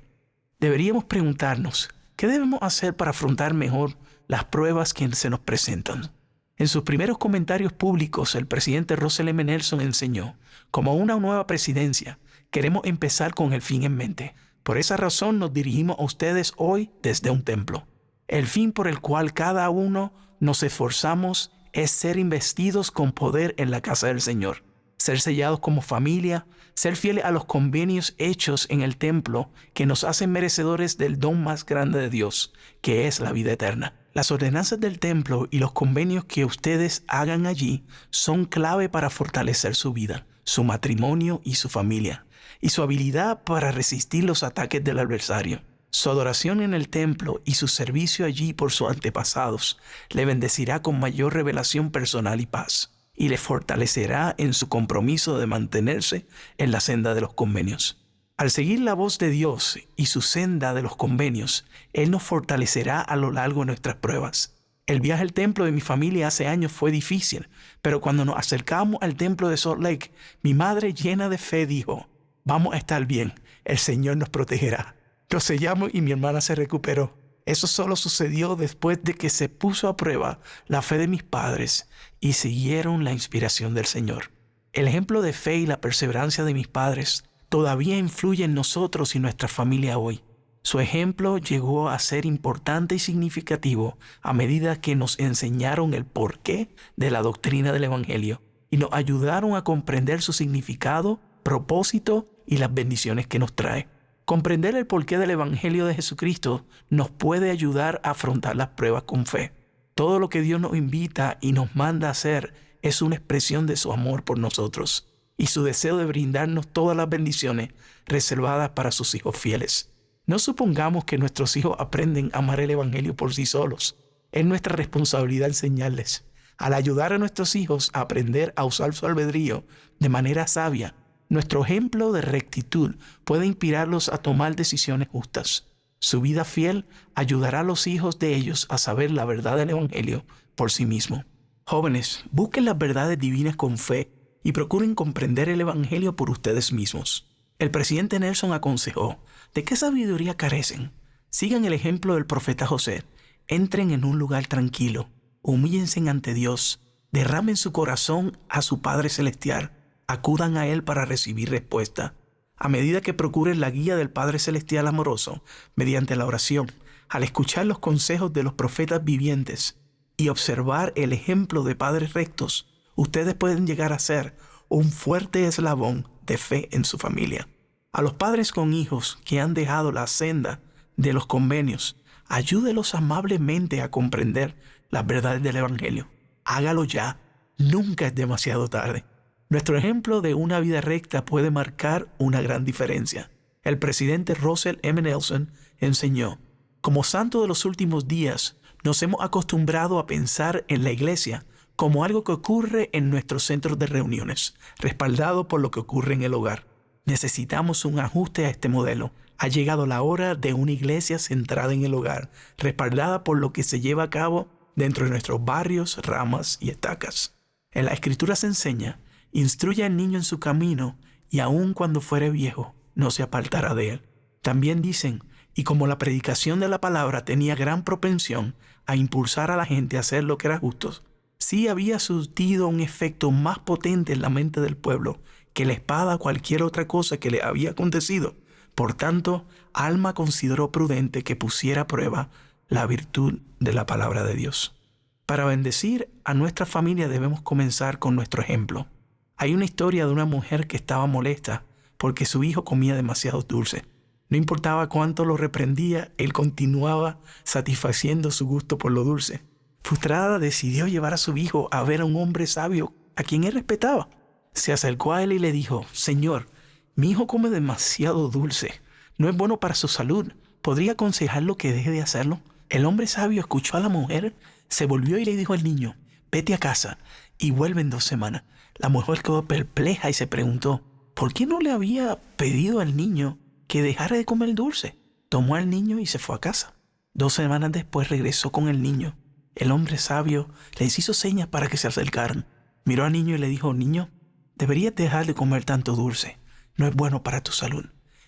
Deberíamos preguntarnos, ¿qué debemos hacer para afrontar mejor las pruebas que se nos presentan? En sus primeros comentarios públicos, el presidente Russell M. Nelson enseñó, como una nueva presidencia, queremos empezar con el fin en mente. Por esa razón nos dirigimos a ustedes hoy desde un templo. El fin por el cual cada uno nos esforzamos es ser investidos con poder en la casa del Señor, ser sellados como familia, ser fieles a los convenios hechos en el templo que nos hacen merecedores del don más grande de Dios, que es la vida eterna. Las ordenanzas del templo y los convenios que ustedes hagan allí son clave para fortalecer su vida, su matrimonio y su familia, y su habilidad para resistir los ataques del adversario. Su adoración en el templo y su servicio allí por sus antepasados le bendecirá con mayor revelación personal y paz, y le fortalecerá en su compromiso de mantenerse en la senda de los convenios. Al seguir la voz de Dios y su senda de los convenios, Él nos fortalecerá a lo largo de nuestras pruebas. El viaje al templo de mi familia hace años fue difícil, pero cuando nos acercamos al templo de Salt Lake, mi madre llena de fe dijo, vamos a estar bien, el Señor nos protegerá. Lo sellamos y mi hermana se recuperó. Eso solo sucedió después de que se puso a prueba la fe de mis padres y siguieron la inspiración del Señor. El ejemplo de fe y la perseverancia de mis padres todavía influye en nosotros y nuestra familia hoy. Su ejemplo llegó a ser importante y significativo a medida que nos enseñaron el porqué de la doctrina del Evangelio y nos ayudaron a comprender su significado, propósito y las bendiciones que nos trae. Comprender el porqué del Evangelio de Jesucristo nos puede ayudar a afrontar las pruebas con fe. Todo lo que Dios nos invita y nos manda a hacer es una expresión de su amor por nosotros y su deseo de brindarnos todas las bendiciones reservadas para sus hijos fieles. No supongamos que nuestros hijos aprenden a amar el Evangelio por sí solos. Es nuestra responsabilidad enseñarles. Al ayudar a nuestros hijos a aprender a usar su albedrío de manera sabia, nuestro ejemplo de rectitud puede inspirarlos a tomar decisiones justas. Su vida fiel ayudará a los hijos de ellos a saber la verdad del Evangelio por sí mismos. Jóvenes, busquen las verdades divinas con fe y procuren comprender el Evangelio por ustedes mismos. El presidente Nelson aconsejó, ¿de qué sabiduría carecen? Sigan el ejemplo del profeta José. Entren en un lugar tranquilo, humíllense ante Dios, derramen su corazón a su Padre Celestial, acudan a Él para recibir respuesta. A medida que procuren la guía del Padre Celestial amoroso, mediante la oración, al escuchar los consejos de los profetas vivientes y observar el ejemplo de padres rectos, ustedes pueden llegar a ser un fuerte eslabón de fe en su familia. A los padres con hijos que han dejado la senda de los convenios, Ayúdelos amablemente a comprender las verdades del Evangelio. Hágalo ya. Nunca es demasiado tarde. Nuestro ejemplo de una vida recta puede marcar una gran diferencia. El presidente Russell M. Nelson enseñó: como santos de los últimos días, nos hemos acostumbrado a pensar en la iglesia como algo que ocurre en nuestros centros de reuniones, respaldado por lo que ocurre en el hogar. Necesitamos un ajuste a este modelo. Ha llegado la hora de una iglesia centrada en el hogar, respaldada por lo que se lleva a cabo dentro de nuestros barrios, ramas y estacas. En la Escritura se enseña: instruye al niño en su camino, y aun cuando fuere viejo, no se apartará de él. También dicen: y como la predicación de la palabra tenía gran propensión a impulsar a la gente a hacer lo que era justo, sí había surtido un efecto más potente en la mente del pueblo que la espada o cualquier otra cosa que le había acontecido. Por tanto, Alma consideró prudente que pusiera a prueba la virtud de la palabra de Dios. Para bendecir a nuestra familia debemos comenzar con nuestro ejemplo. Hay una historia de una mujer que estaba molesta porque su hijo comía demasiado dulce. No importaba cuánto lo reprendía, él continuaba satisfaciendo su gusto por lo dulce. Frustrada, decidió llevar a su hijo a ver a un hombre sabio a quien él respetaba. Se acercó a él y le dijo: Señor, mi hijo come demasiado dulce. No es bueno para su salud. ¿Podría aconsejarlo que deje de hacerlo? El hombre sabio escuchó a la mujer, se volvió y le dijo al niño: vete a casa y vuelve en 2 semanas. La mujer quedó perpleja y se preguntó: ¿por qué no le había pedido al niño que dejara de comer dulce? Tomó al niño y se fue a casa. 2 semanas después regresó con el niño. El hombre sabio les hizo señas para que se acercaran. Miró al niño y le dijo: niño, deberías dejar de comer tanto dulce. No es bueno para tu salud.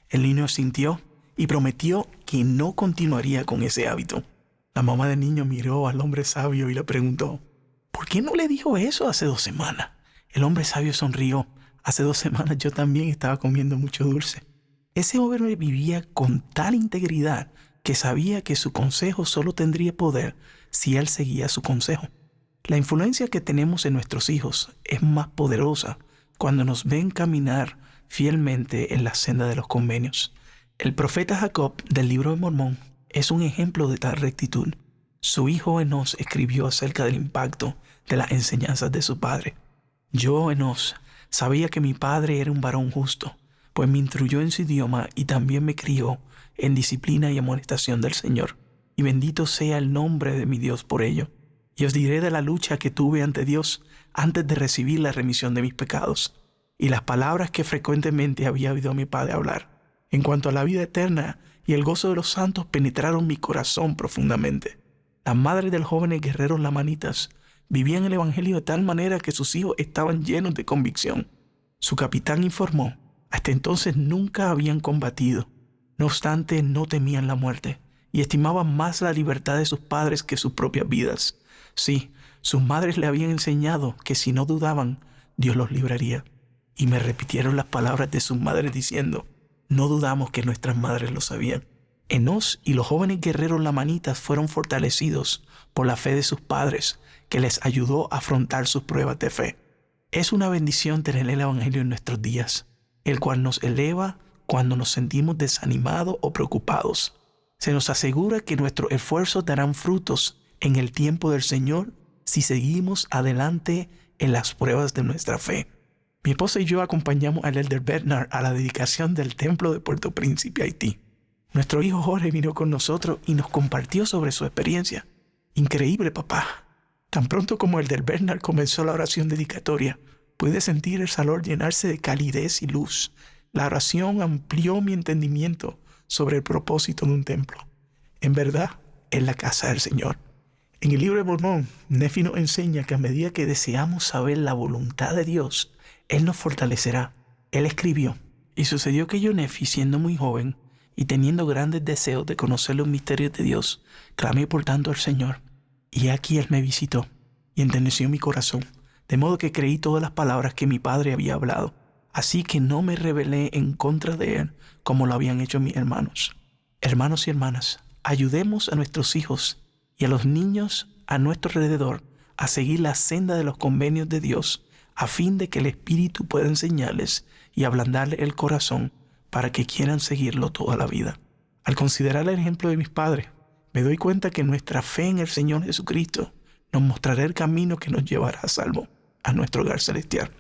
El niño asintió y prometió que no continuaría con ese hábito. La mamá del niño miró al hombre sabio y le preguntó: ¿por qué no le dijo eso hace 2 semanas? El hombre sabio sonrió: hace 2 semanas yo también estaba comiendo mucho dulce. Ese hombre vivía con tal integridad que sabía que su consejo solo tendría poder si él seguía su consejo. La influencia que tenemos en nuestros hijos es más poderosa cuando nos ven caminar fielmente en la senda de los convenios. El profeta Jacob del libro de Mormón es un ejemplo de tal rectitud. Su hijo Enos escribió acerca del impacto de las enseñanzas de su padre. Yo, Enos, sabía que mi padre era un varón justo, pues me instruyó en su idioma y también me crió en disciplina y amonestación del Señor. Y bendito sea el nombre de mi Dios por ello. Y os diré de la lucha que tuve ante Dios antes de recibir la remisión de mis pecados, y las palabras que frecuentemente había oído a mi padre hablar. En cuanto a la vida eterna y el gozo de los santos, penetraron mi corazón profundamente. Las madres del joven guerrero lamanitas vivían el evangelio de tal manera que sus hijos estaban llenos de convicción. Su capitán informó: hasta entonces nunca habían combatido. No obstante, no temían la muerte y estimaban más la libertad de sus padres que sus propias vidas. Sí, sus madres le habían enseñado que si no dudaban, Dios los libraría. Y me repitieron las palabras de sus madres diciendo: no dudamos que nuestras madres lo sabían. Enos y los jóvenes guerreros lamanitas fueron fortalecidos por la fe de sus padres, que les ayudó a afrontar sus pruebas de fe. Es una bendición tener el evangelio en nuestros días, el cual nos eleva cuando nos sentimos desanimados o preocupados. Se nos asegura que nuestros esfuerzos darán frutos en el tiempo del Señor si seguimos adelante en las pruebas de nuestra fe. Mi esposa y yo acompañamos al Elder Bernard a la dedicación del templo de Puerto Príncipe, Haití. Nuestro hijo Jorge vino con nosotros y nos compartió sobre su experiencia. Increíble, papá. Tan pronto como el Elder Bernard comenzó la oración dedicatoria, pude sentir el salón llenarse de calidez y luz. La oración amplió mi entendimiento sobre el propósito de un templo. En verdad, es la casa del Señor. En el libro de Mormón, Nefi nos enseña que a medida que deseamos saber la voluntad de Dios, Él nos fortalecerá. Él escribió: y sucedió que yo, Nefi, siendo muy joven y teniendo grandes deseos de conocer los misterios de Dios, clamé por tanto al Señor. Y aquí Él me visitó y enterneció mi corazón, de modo que creí todas las palabras que mi padre había hablado. Así que no me rebelé en contra de Él como lo habían hecho mis hermanos. Hermanos y hermanas, ayudemos a nuestros hijos y a los niños a nuestro alrededor a seguir la senda de los convenios de Dios, a fin de que el Espíritu pueda enseñarles y ablandarles el corazón para que quieran seguirlo toda la vida. Al considerar el ejemplo de mis padres, Me doy cuenta que nuestra fe en el Señor Jesucristo nos mostrará el camino que nos llevará a salvo a nuestro hogar celestial.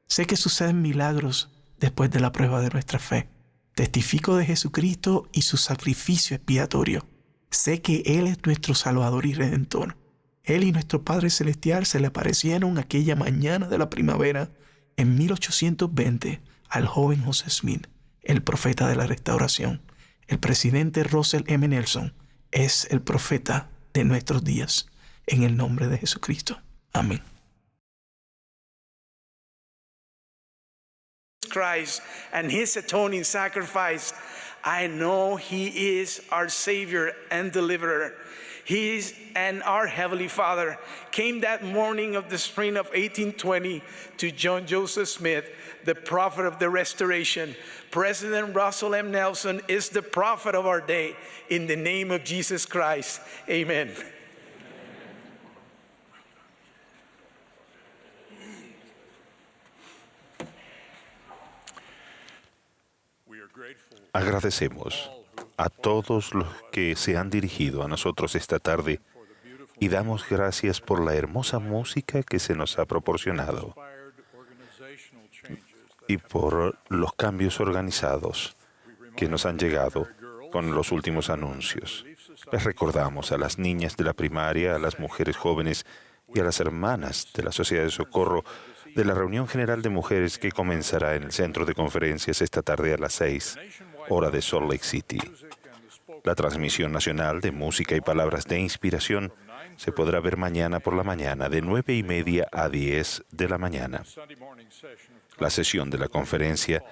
Sé que suceden milagros después de la prueba de nuestra fe. Testifico de Jesucristo y su sacrificio expiatorio. Sé que Él es nuestro Salvador y Redentor. Él y nuestro Padre Celestial se le aparecieron aquella mañana de la primavera en 1820 al joven José Smith, el profeta de la restauración. El presidente Russell M. Nelson es el profeta de nuestros días. En el nombre de Jesucristo. Amén. Christ and his atoning sacrifice, I know he is our Savior and deliverer. He is, and our Heavenly Father came that morning of the spring of 1820 to John Joseph Smith, the prophet of the restoration. President Russell M. Nelson is the prophet of our day. In the name of Jesus Christ, amen. Agradecemos a todos los que se han dirigido a nosotros esta tarde y damos gracias por la hermosa música que se nos ha proporcionado y por los cambios organizados que nos han llegado con los últimos anuncios. Les recordamos a las niñas de la primaria, a las mujeres jóvenes y a las hermanas de la Sociedad de Socorro de la reunión general de mujeres que comenzará en el centro de conferencias esta tarde a las 6, hora de Salt Lake City. La transmisión nacional de música y palabras de inspiración se podrá ver mañana por la mañana de 9:30 a 10 de la mañana. La sesión de la conferencia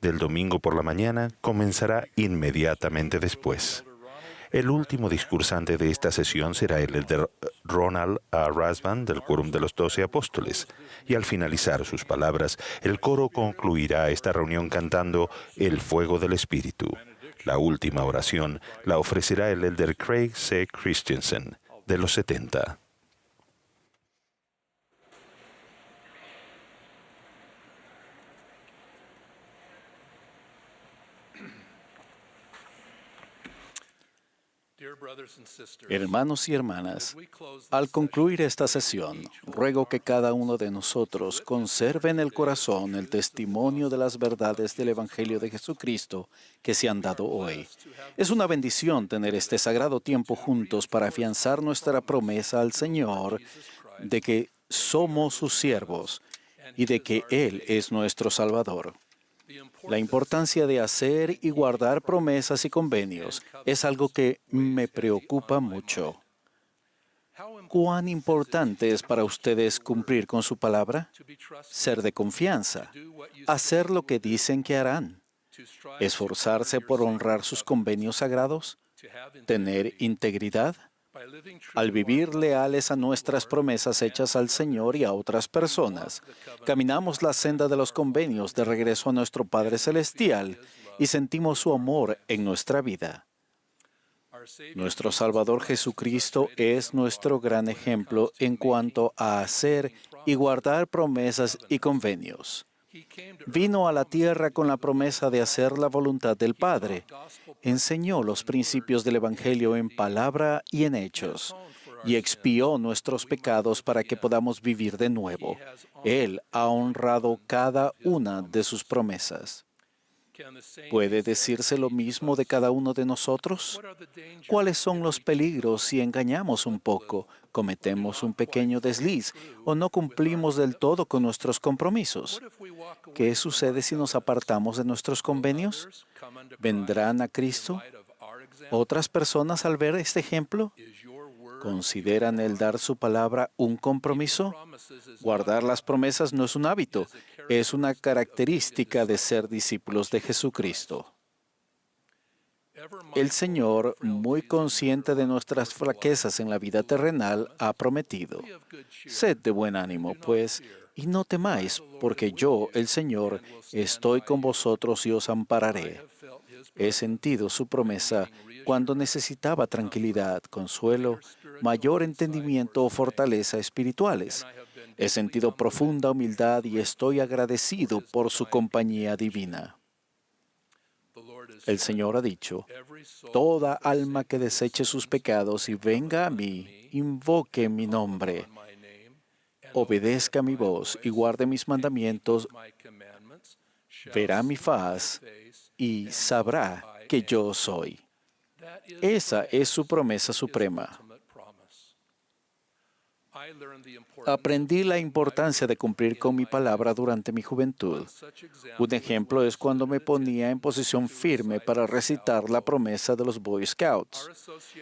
del domingo por la mañana comenzará inmediatamente después. El último discursante de esta sesión será el elder Ronald A. Rasband del Quórum de los 12 Apóstoles. Y al finalizar sus palabras, el coro concluirá esta reunión cantando El Fuego del Espíritu. La última oración la ofrecerá el elder Craig C. Christensen de los 70. Hermanos y hermanas, al concluir esta sesión, ruego que cada uno de nosotros conserve en el corazón el testimonio de las verdades del Evangelio de Jesucristo que se han dado hoy. Es una bendición tener este sagrado tiempo juntos para afianzar nuestra promesa al Señor de que somos sus siervos y de que Él es nuestro Salvador. La importancia de hacer y guardar promesas y convenios es algo que me preocupa mucho. ¿Cuán importante es para ustedes cumplir con su palabra? Ser de confianza, hacer lo que dicen que harán, esforzarse por honrar sus convenios sagrados, tener integridad. Al vivir leales a nuestras promesas hechas al Señor y a otras personas, caminamos la senda de los convenios de regreso a nuestro Padre Celestial y sentimos su amor en nuestra vida. Nuestro Salvador Jesucristo es nuestro gran ejemplo en cuanto a hacer y guardar promesas y convenios. Vino a la tierra con la promesa de hacer la voluntad del Padre. Enseñó los principios del Evangelio en palabra y en hechos, y expió nuestros pecados para que podamos vivir de nuevo. Él ha honrado cada una de sus promesas. ¿Puede decirse lo mismo de cada uno de nosotros? ¿Cuáles son los peligros si engañamos un poco, cometemos un pequeño desliz o no cumplimos del todo con nuestros compromisos? ¿Qué sucede si nos apartamos de nuestros convenios? ¿Vendrán a Cristo? ¿Otras personas al ver este ejemplo? ¿Consideran el dar su palabra un compromiso? Guardar las promesas no es un hábito, es una característica de ser discípulos de Jesucristo. El Señor, muy consciente de nuestras flaquezas en la vida terrenal, ha prometido: sed de buen ánimo, pues, y no temáis, porque yo, el Señor, estoy con vosotros y os ampararé. He sentido su promesa cuando necesitaba tranquilidad, consuelo, mayor entendimiento o fortaleza espirituales. He sentido profunda humildad y estoy agradecido por su compañía divina. El Señor ha dicho, toda alma que deseche sus pecados y venga a mí, invoque mi nombre, obedezca mi voz y guarde mis mandamientos, verá mi faz y sabrá que yo soy. Esa es su promesa suprema. Aprendí la importancia de cumplir con mi palabra durante mi juventud. Un ejemplo es cuando me ponía en posición firme para recitar la promesa de los Boy Scouts.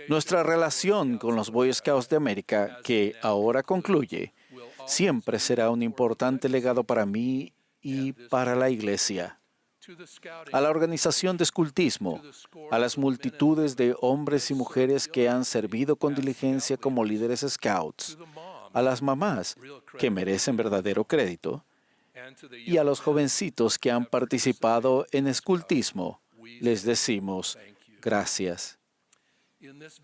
Nuestra relación con los Boy Scouts de América, que ahora concluye, siempre será un importante legado para mí y para la Iglesia. A la organización de escultismo, a las multitudes de hombres y mujeres que han servido con diligencia como líderes scouts, a las mamás que merecen verdadero crédito, y a los jovencitos que han participado en escultismo, les decimos gracias.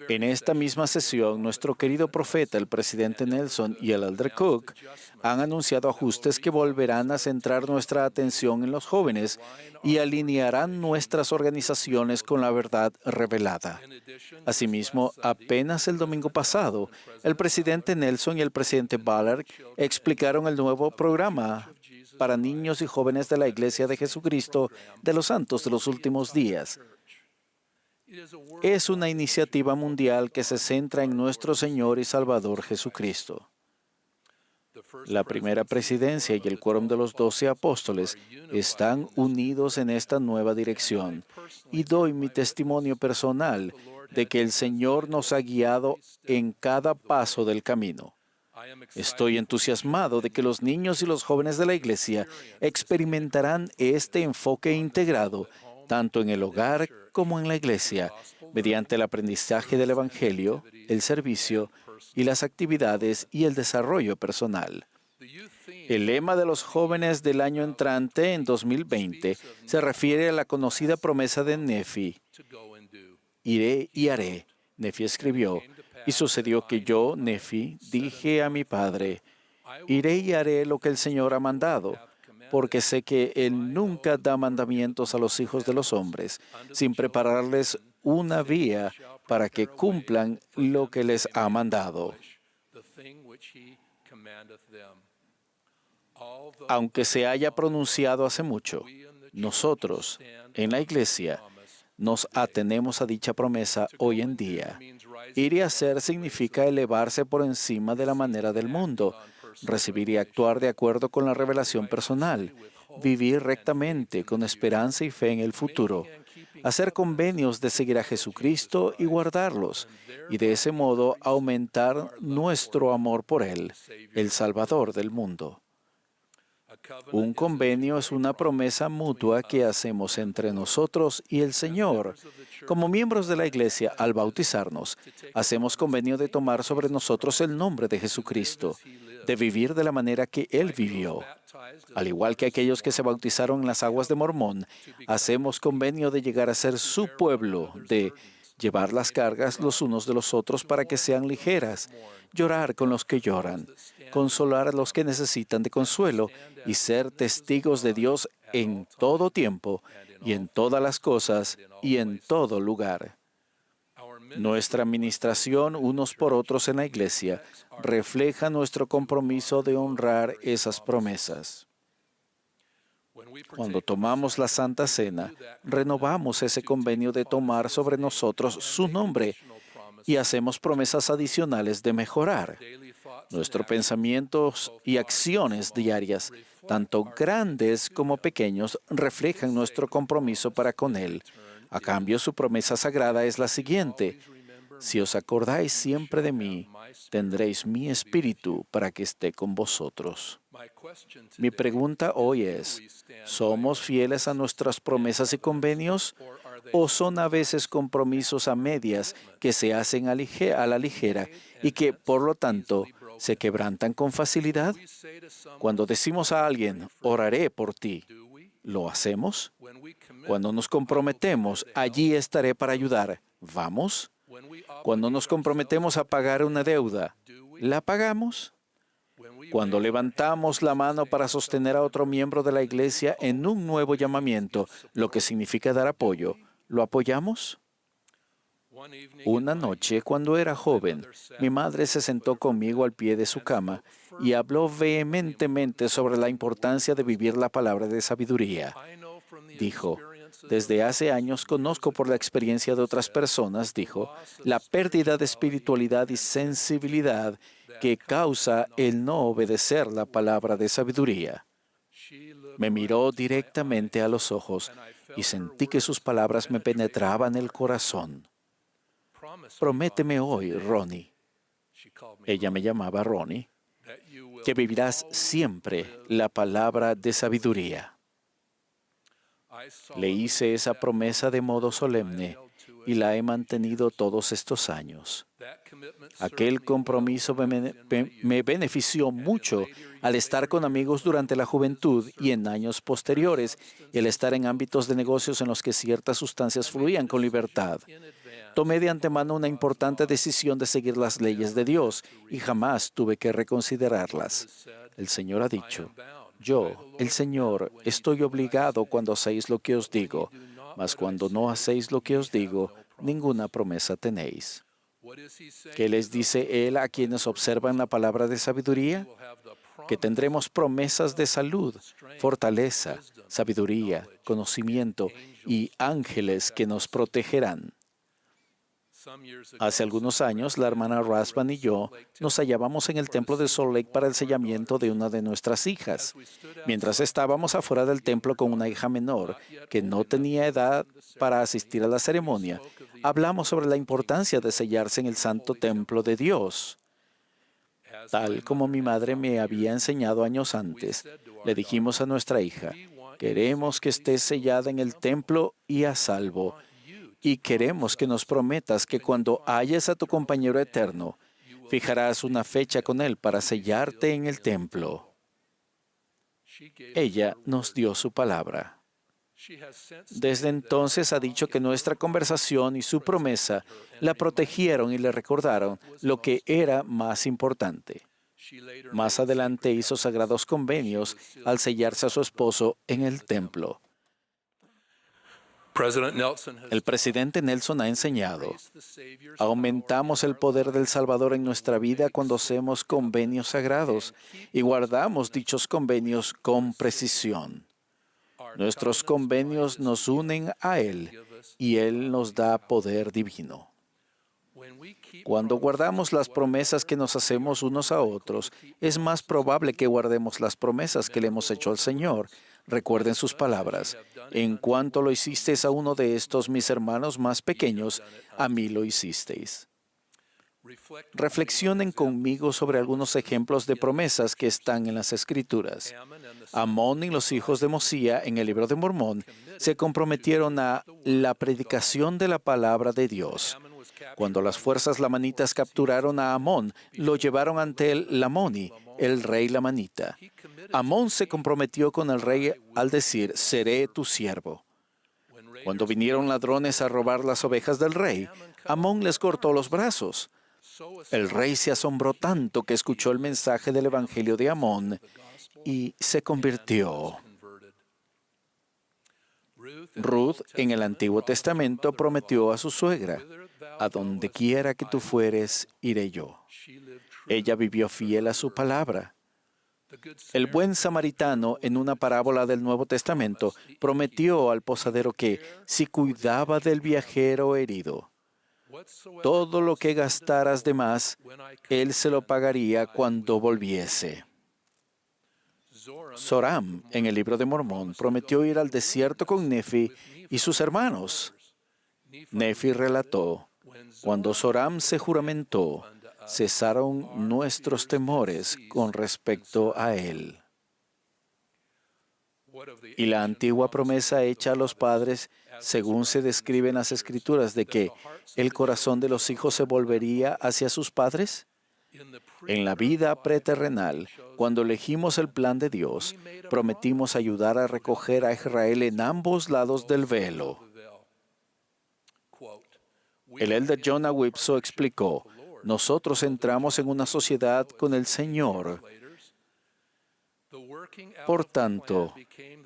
En esta misma sesión, nuestro querido profeta, el presidente Nelson y el elder Cook han anunciado ajustes que volverán a centrar nuestra atención en los jóvenes y alinearán nuestras organizaciones con la verdad revelada. Asimismo, apenas el domingo pasado, el presidente Nelson y el presidente Ballard explicaron el nuevo programa para niños y jóvenes de la Iglesia de Jesucristo de los Santos de los Últimos Días. Es una iniciativa mundial que se centra en nuestro Señor y Salvador Jesucristo. La primera presidencia y el quórum de los 12 apóstoles están unidos en esta nueva dirección y doy mi testimonio personal de que el Señor nos ha guiado en cada paso del camino. Estoy entusiasmado de que los niños y los jóvenes de la Iglesia experimentarán este enfoque integrado tanto en el hogar como en la Iglesia, mediante el aprendizaje del Evangelio, el servicio y las actividades y el desarrollo personal. El lema de los jóvenes del año entrante, en 2020, se refiere a la conocida promesa de Nefi. Iré y haré. Nefi escribió, y sucedió que yo, Nefi, dije a mi padre, iré y haré lo que el Señor ha mandado, porque sé que Él nunca da mandamientos a los hijos de los hombres, sin prepararles una vía para que cumplan lo que les ha mandado. Aunque se haya pronunciado hace mucho, nosotros, en la Iglesia, nos atenemos a dicha promesa hoy en día. Ir y hacer significa elevarse por encima de la manera del mundo, recibir y actuar de acuerdo con la revelación personal, vivir rectamente con esperanza y fe en el futuro, hacer convenios de seguir a Jesucristo y guardarlos, y de ese modo aumentar nuestro amor por Él, el Salvador del mundo. Un convenio es una promesa mutua que hacemos entre nosotros y el Señor. Como miembros de la Iglesia, al bautizarnos, hacemos convenio de tomar sobre nosotros el nombre de Jesucristo, de vivir de la manera que Él vivió. Al igual que aquellos que se bautizaron en las aguas de Mormón, hacemos convenio de llegar a ser su pueblo, de llevar las cargas los unos de los otros para que sean ligeras, llorar con los que lloran, consolar a los que necesitan de consuelo y ser testigos de Dios en todo tiempo y en todas las cosas y en todo lugar. Nuestra administración unos por otros en la Iglesia refleja nuestro compromiso de honrar esas promesas. Cuando tomamos la Santa Cena, renovamos ese convenio de tomar sobre nosotros su nombre y hacemos promesas adicionales de mejorar. Nuestros pensamientos y acciones diarias, tanto grandes como pequeños, reflejan nuestro compromiso para con Él. A cambio, su promesa sagrada es la siguiente: si os acordáis siempre de mí, tendréis mi espíritu para que esté con vosotros. Mi pregunta hoy es, ¿somos fieles a nuestras promesas y convenios? ¿O son a veces compromisos a medias que se hacen a la ligera y que, por lo tanto, se quebrantan con facilidad? Cuando decimos a alguien, oraré por ti, ¿lo hacemos? Cuando nos comprometemos, allí estaré para ayudar, ¿vamos? Cuando nos comprometemos a pagar una deuda, ¿la pagamos? Cuando levantamos la mano para sostener a otro miembro de la Iglesia en un nuevo llamamiento, lo que significa dar apoyo, ¿Lo apoyamos? Una noche, cuando era joven, mi madre se sentó conmigo al pie de su cama y habló vehementemente sobre la importancia de vivir la palabra de sabiduría. Dijo, desde hace años conozco por la experiencia de otras personas, dijo, la pérdida de espiritualidad y sensibilidad que causa el no obedecer la palabra de sabiduría. Me miró directamente a los ojos y sentí que sus palabras me penetraban el corazón. Prométeme hoy, Ronnie, ella me llamaba Ronnie, que vivirás siempre la palabra de sabiduría. Le hice esa promesa de modo solemne y la he mantenido todos estos años. Aquel compromiso me benefició mucho al estar con amigos durante la juventud y en años posteriores, y al estar en ámbitos de negocios en los que ciertas sustancias fluían con libertad. Tomé de antemano una importante decisión de seguir las leyes de Dios y jamás tuve que reconsiderarlas. El Señor ha dicho, yo, el Señor, estoy obligado cuando hacéis lo que os digo, mas cuando no hacéis lo que os digo, ninguna promesa tenéis. ¿Qué les dice Él a quienes observan la palabra de sabiduría? Que tendremos promesas de salud, fortaleza, sabiduría, conocimiento y ángeles que nos protegerán. Hace algunos años, la hermana Rasban y yo nos hallábamos en el templo de Salt Lake para el sellamiento de una de nuestras hijas. Mientras estábamos afuera del templo con una hija menor que no tenía edad para asistir a la ceremonia, hablamos sobre la importancia de sellarse en el santo templo de Dios. Tal como mi madre me había enseñado años antes, le dijimos a nuestra hija, queremos que estés sellada en el templo y a salvo. Y queremos que nos prometas que cuando halles a tu compañero eterno, fijarás una fecha con él para sellarte en el templo. Ella nos dio su palabra. Desde entonces ha dicho que nuestra conversación y su promesa la protegieron y le recordaron lo que era más importante. Más adelante hizo sagrados convenios al sellarse a su esposo en el templo. El presidente Nelson ha enseñado, aumentamos el poder del Salvador en nuestra vida cuando hacemos convenios sagrados y guardamos dichos convenios con precisión. Nuestros convenios nos unen a Él y Él nos da poder divino. Cuando guardamos las promesas que nos hacemos unos a otros, es más probable que guardemos las promesas que le hemos hecho al Señor. Recuerden sus palabras. En cuanto lo hicisteis a uno de estos mis hermanos más pequeños, a mí lo hicisteis. Reflexionen conmigo sobre algunos ejemplos de promesas que están en las Escrituras. Amón y los hijos de Mosía, en el Libro de Mormón, se comprometieron a la predicación de la palabra de Dios. Cuando las fuerzas lamanitas capturaron a Amón, lo llevaron ante el Lamoni, el rey lamanita. Amón se comprometió con el rey al decir, seré tu siervo. Cuando vinieron ladrones a robar las ovejas del rey, Amón les cortó los brazos. El rey se asombró tanto que escuchó el mensaje del evangelio de Amón y se convirtió. Ruth, en el Antiguo Testamento, prometió a su suegra, a donde quiera que tú fueres, iré yo. Ella vivió fiel a su palabra. El buen samaritano, en una parábola del Nuevo Testamento, prometió al posadero que, si cuidaba del viajero herido, todo lo que gastaras de más, él se lo pagaría cuando volviese. Zoram, en el Libro de Mormón, prometió ir al desierto con Nefi y sus hermanos. Nefi relató, cuando Zoram se juramentó, cesaron nuestros temores con respecto a él. Y la antigua promesa hecha a los padres, según se describe en las Escrituras, de que el corazón de los hijos se volvería hacia sus padres. En la vida preterrenal, cuando elegimos el plan de Dios, prometimos ayudar a recoger a Israel en ambos lados del velo. El elder Jonah Whipso explicó, nosotros entramos en una sociedad con el Señor Por tanto,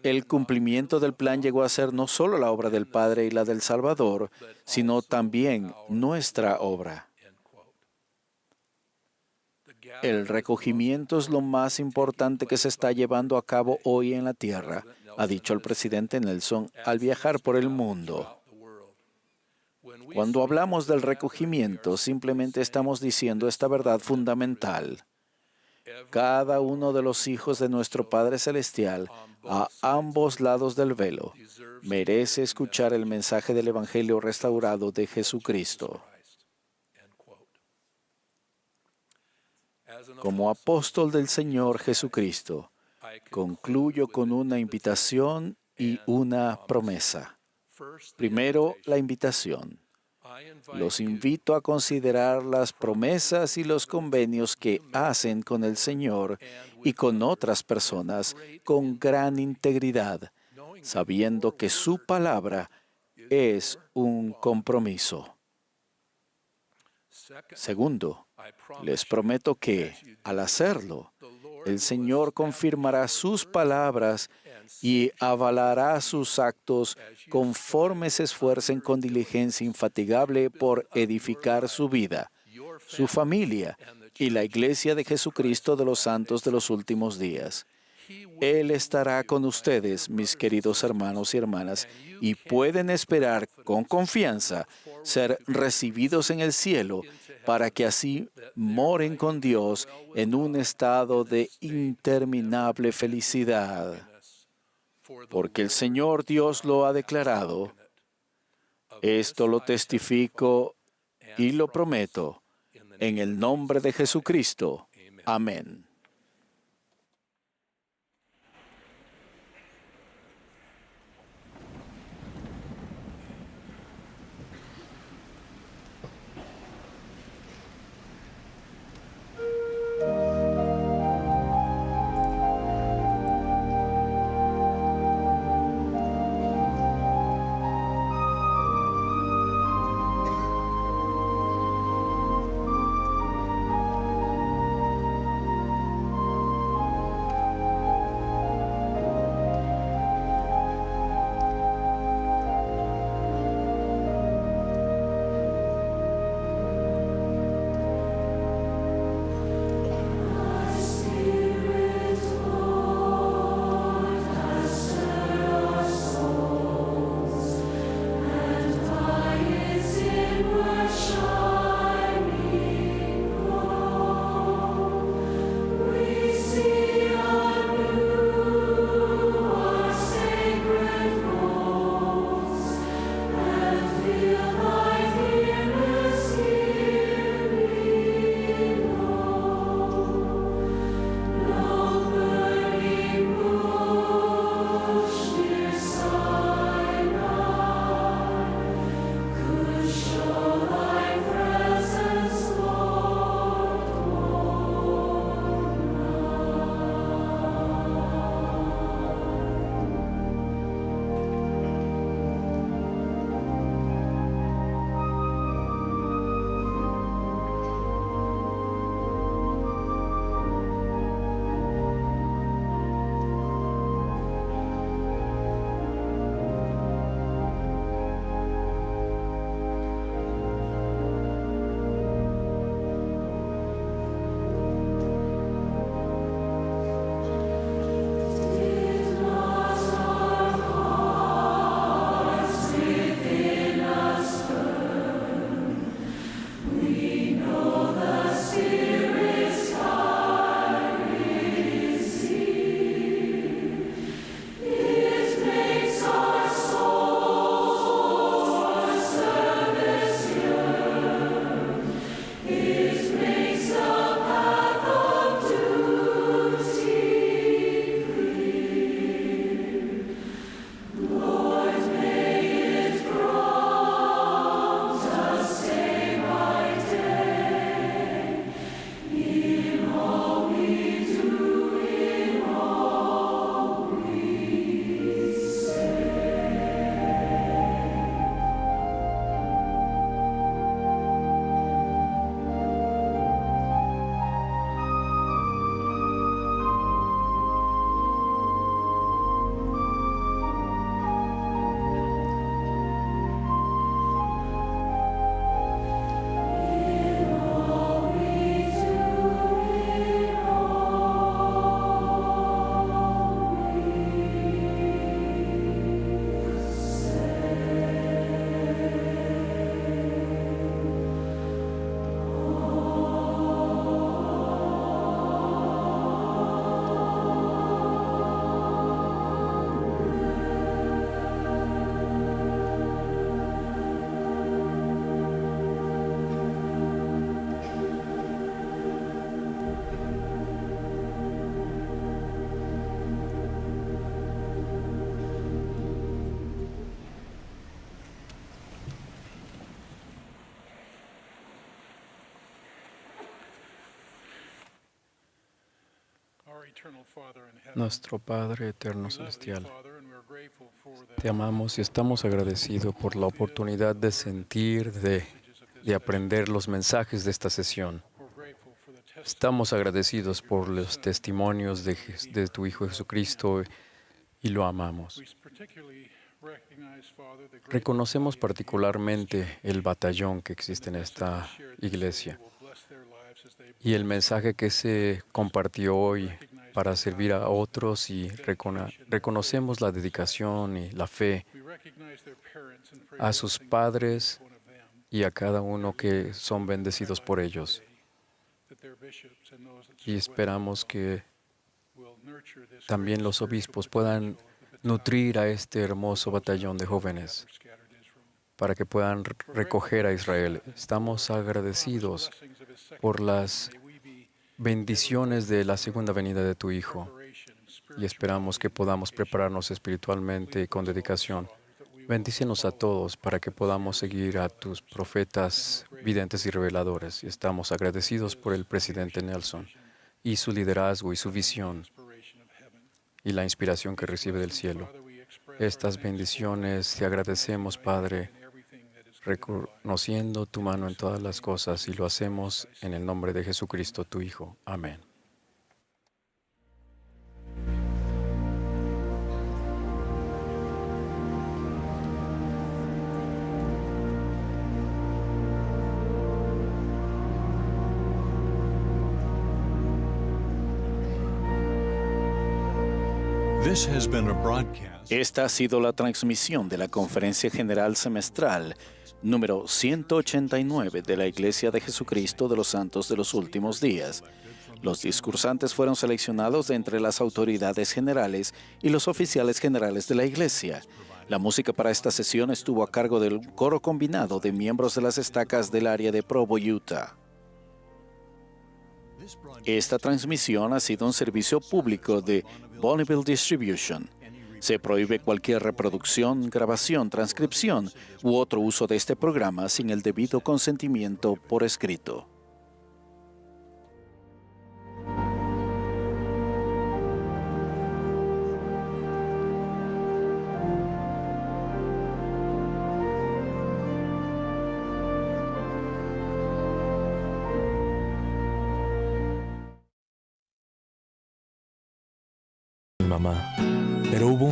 el cumplimiento del plan llegó a ser no solo la obra del Padre y la del Salvador, sino también nuestra obra. El recogimiento es lo más importante que se está llevando a cabo hoy en la tierra, ha dicho el presidente Nelson al viajar por el mundo. Cuando hablamos del recogimiento, simplemente estamos diciendo esta verdad fundamental. Cada uno de los hijos de nuestro Padre Celestial, a ambos lados del velo, merece escuchar el mensaje del Evangelio restaurado de Jesucristo. Como apóstol del Señor Jesucristo, concluyo con una invitación y una promesa. Primero, la invitación. Los invito a considerar las promesas y los convenios que hacen con el Señor y con otras personas con gran integridad, sabiendo que su palabra es un compromiso. Segundo, les prometo que, al hacerlo, el Señor confirmará sus palabras y avalará sus actos conforme se esfuercen con diligencia infatigable por edificar su vida, su familia y la Iglesia de Jesucristo de los Santos de los últimos días. Él estará con ustedes, mis queridos hermanos y hermanas, y pueden esperar con confianza ser recibidos en el cielo para que así moren con Dios en un estado de interminable felicidad. Porque el Señor Dios lo ha declarado. Esto lo testifico y lo prometo en el nombre de Jesucristo. Amén. Nuestro Padre eterno celestial, te amamos y estamos agradecidos por la oportunidad de sentir, de aprender los mensajes de esta sesión. Estamos agradecidos por los testimonios de tu Hijo Jesucristo y lo amamos. Reconocemos particularmente el batallón que existe en esta iglesia y el mensaje que se compartió hoy para servir a otros, y reconocemos la dedicación y la fe a sus padres y a cada uno que son bendecidos por ellos. Y esperamos que también los obispos puedan nutrir a este hermoso batallón de jóvenes para que puedan recoger a Israel. Estamos agradecidos por las bendiciones de la segunda venida de tu Hijo y esperamos que podamos prepararnos espiritualmente y con dedicación. Bendícenos a todos para que podamos seguir a tus profetas, videntes y reveladores. Y estamos agradecidos por el presidente Nelson y su liderazgo y su visión y la inspiración que recibe del cielo. Estas bendiciones te agradecemos, Padre, reconociendo tu mano en todas las cosas, y lo hacemos en el nombre de Jesucristo, tu Hijo. Amén. Esta ha sido la transmisión de la Conferencia General Semestral número 189 de la Iglesia de Jesucristo de los Santos de los Últimos Días. Los discursantes fueron seleccionados de entre las autoridades generales y los oficiales generales de la Iglesia. La música para esta sesión estuvo a cargo del coro combinado de miembros de las estacas del área de Provo, Utah. Esta transmisión ha sido un servicio público de Bonneville Distribution. Se prohíbe cualquier reproducción, grabación, transcripción u otro uso de este programa sin el debido consentimiento por escrito. Mamá, pero hubo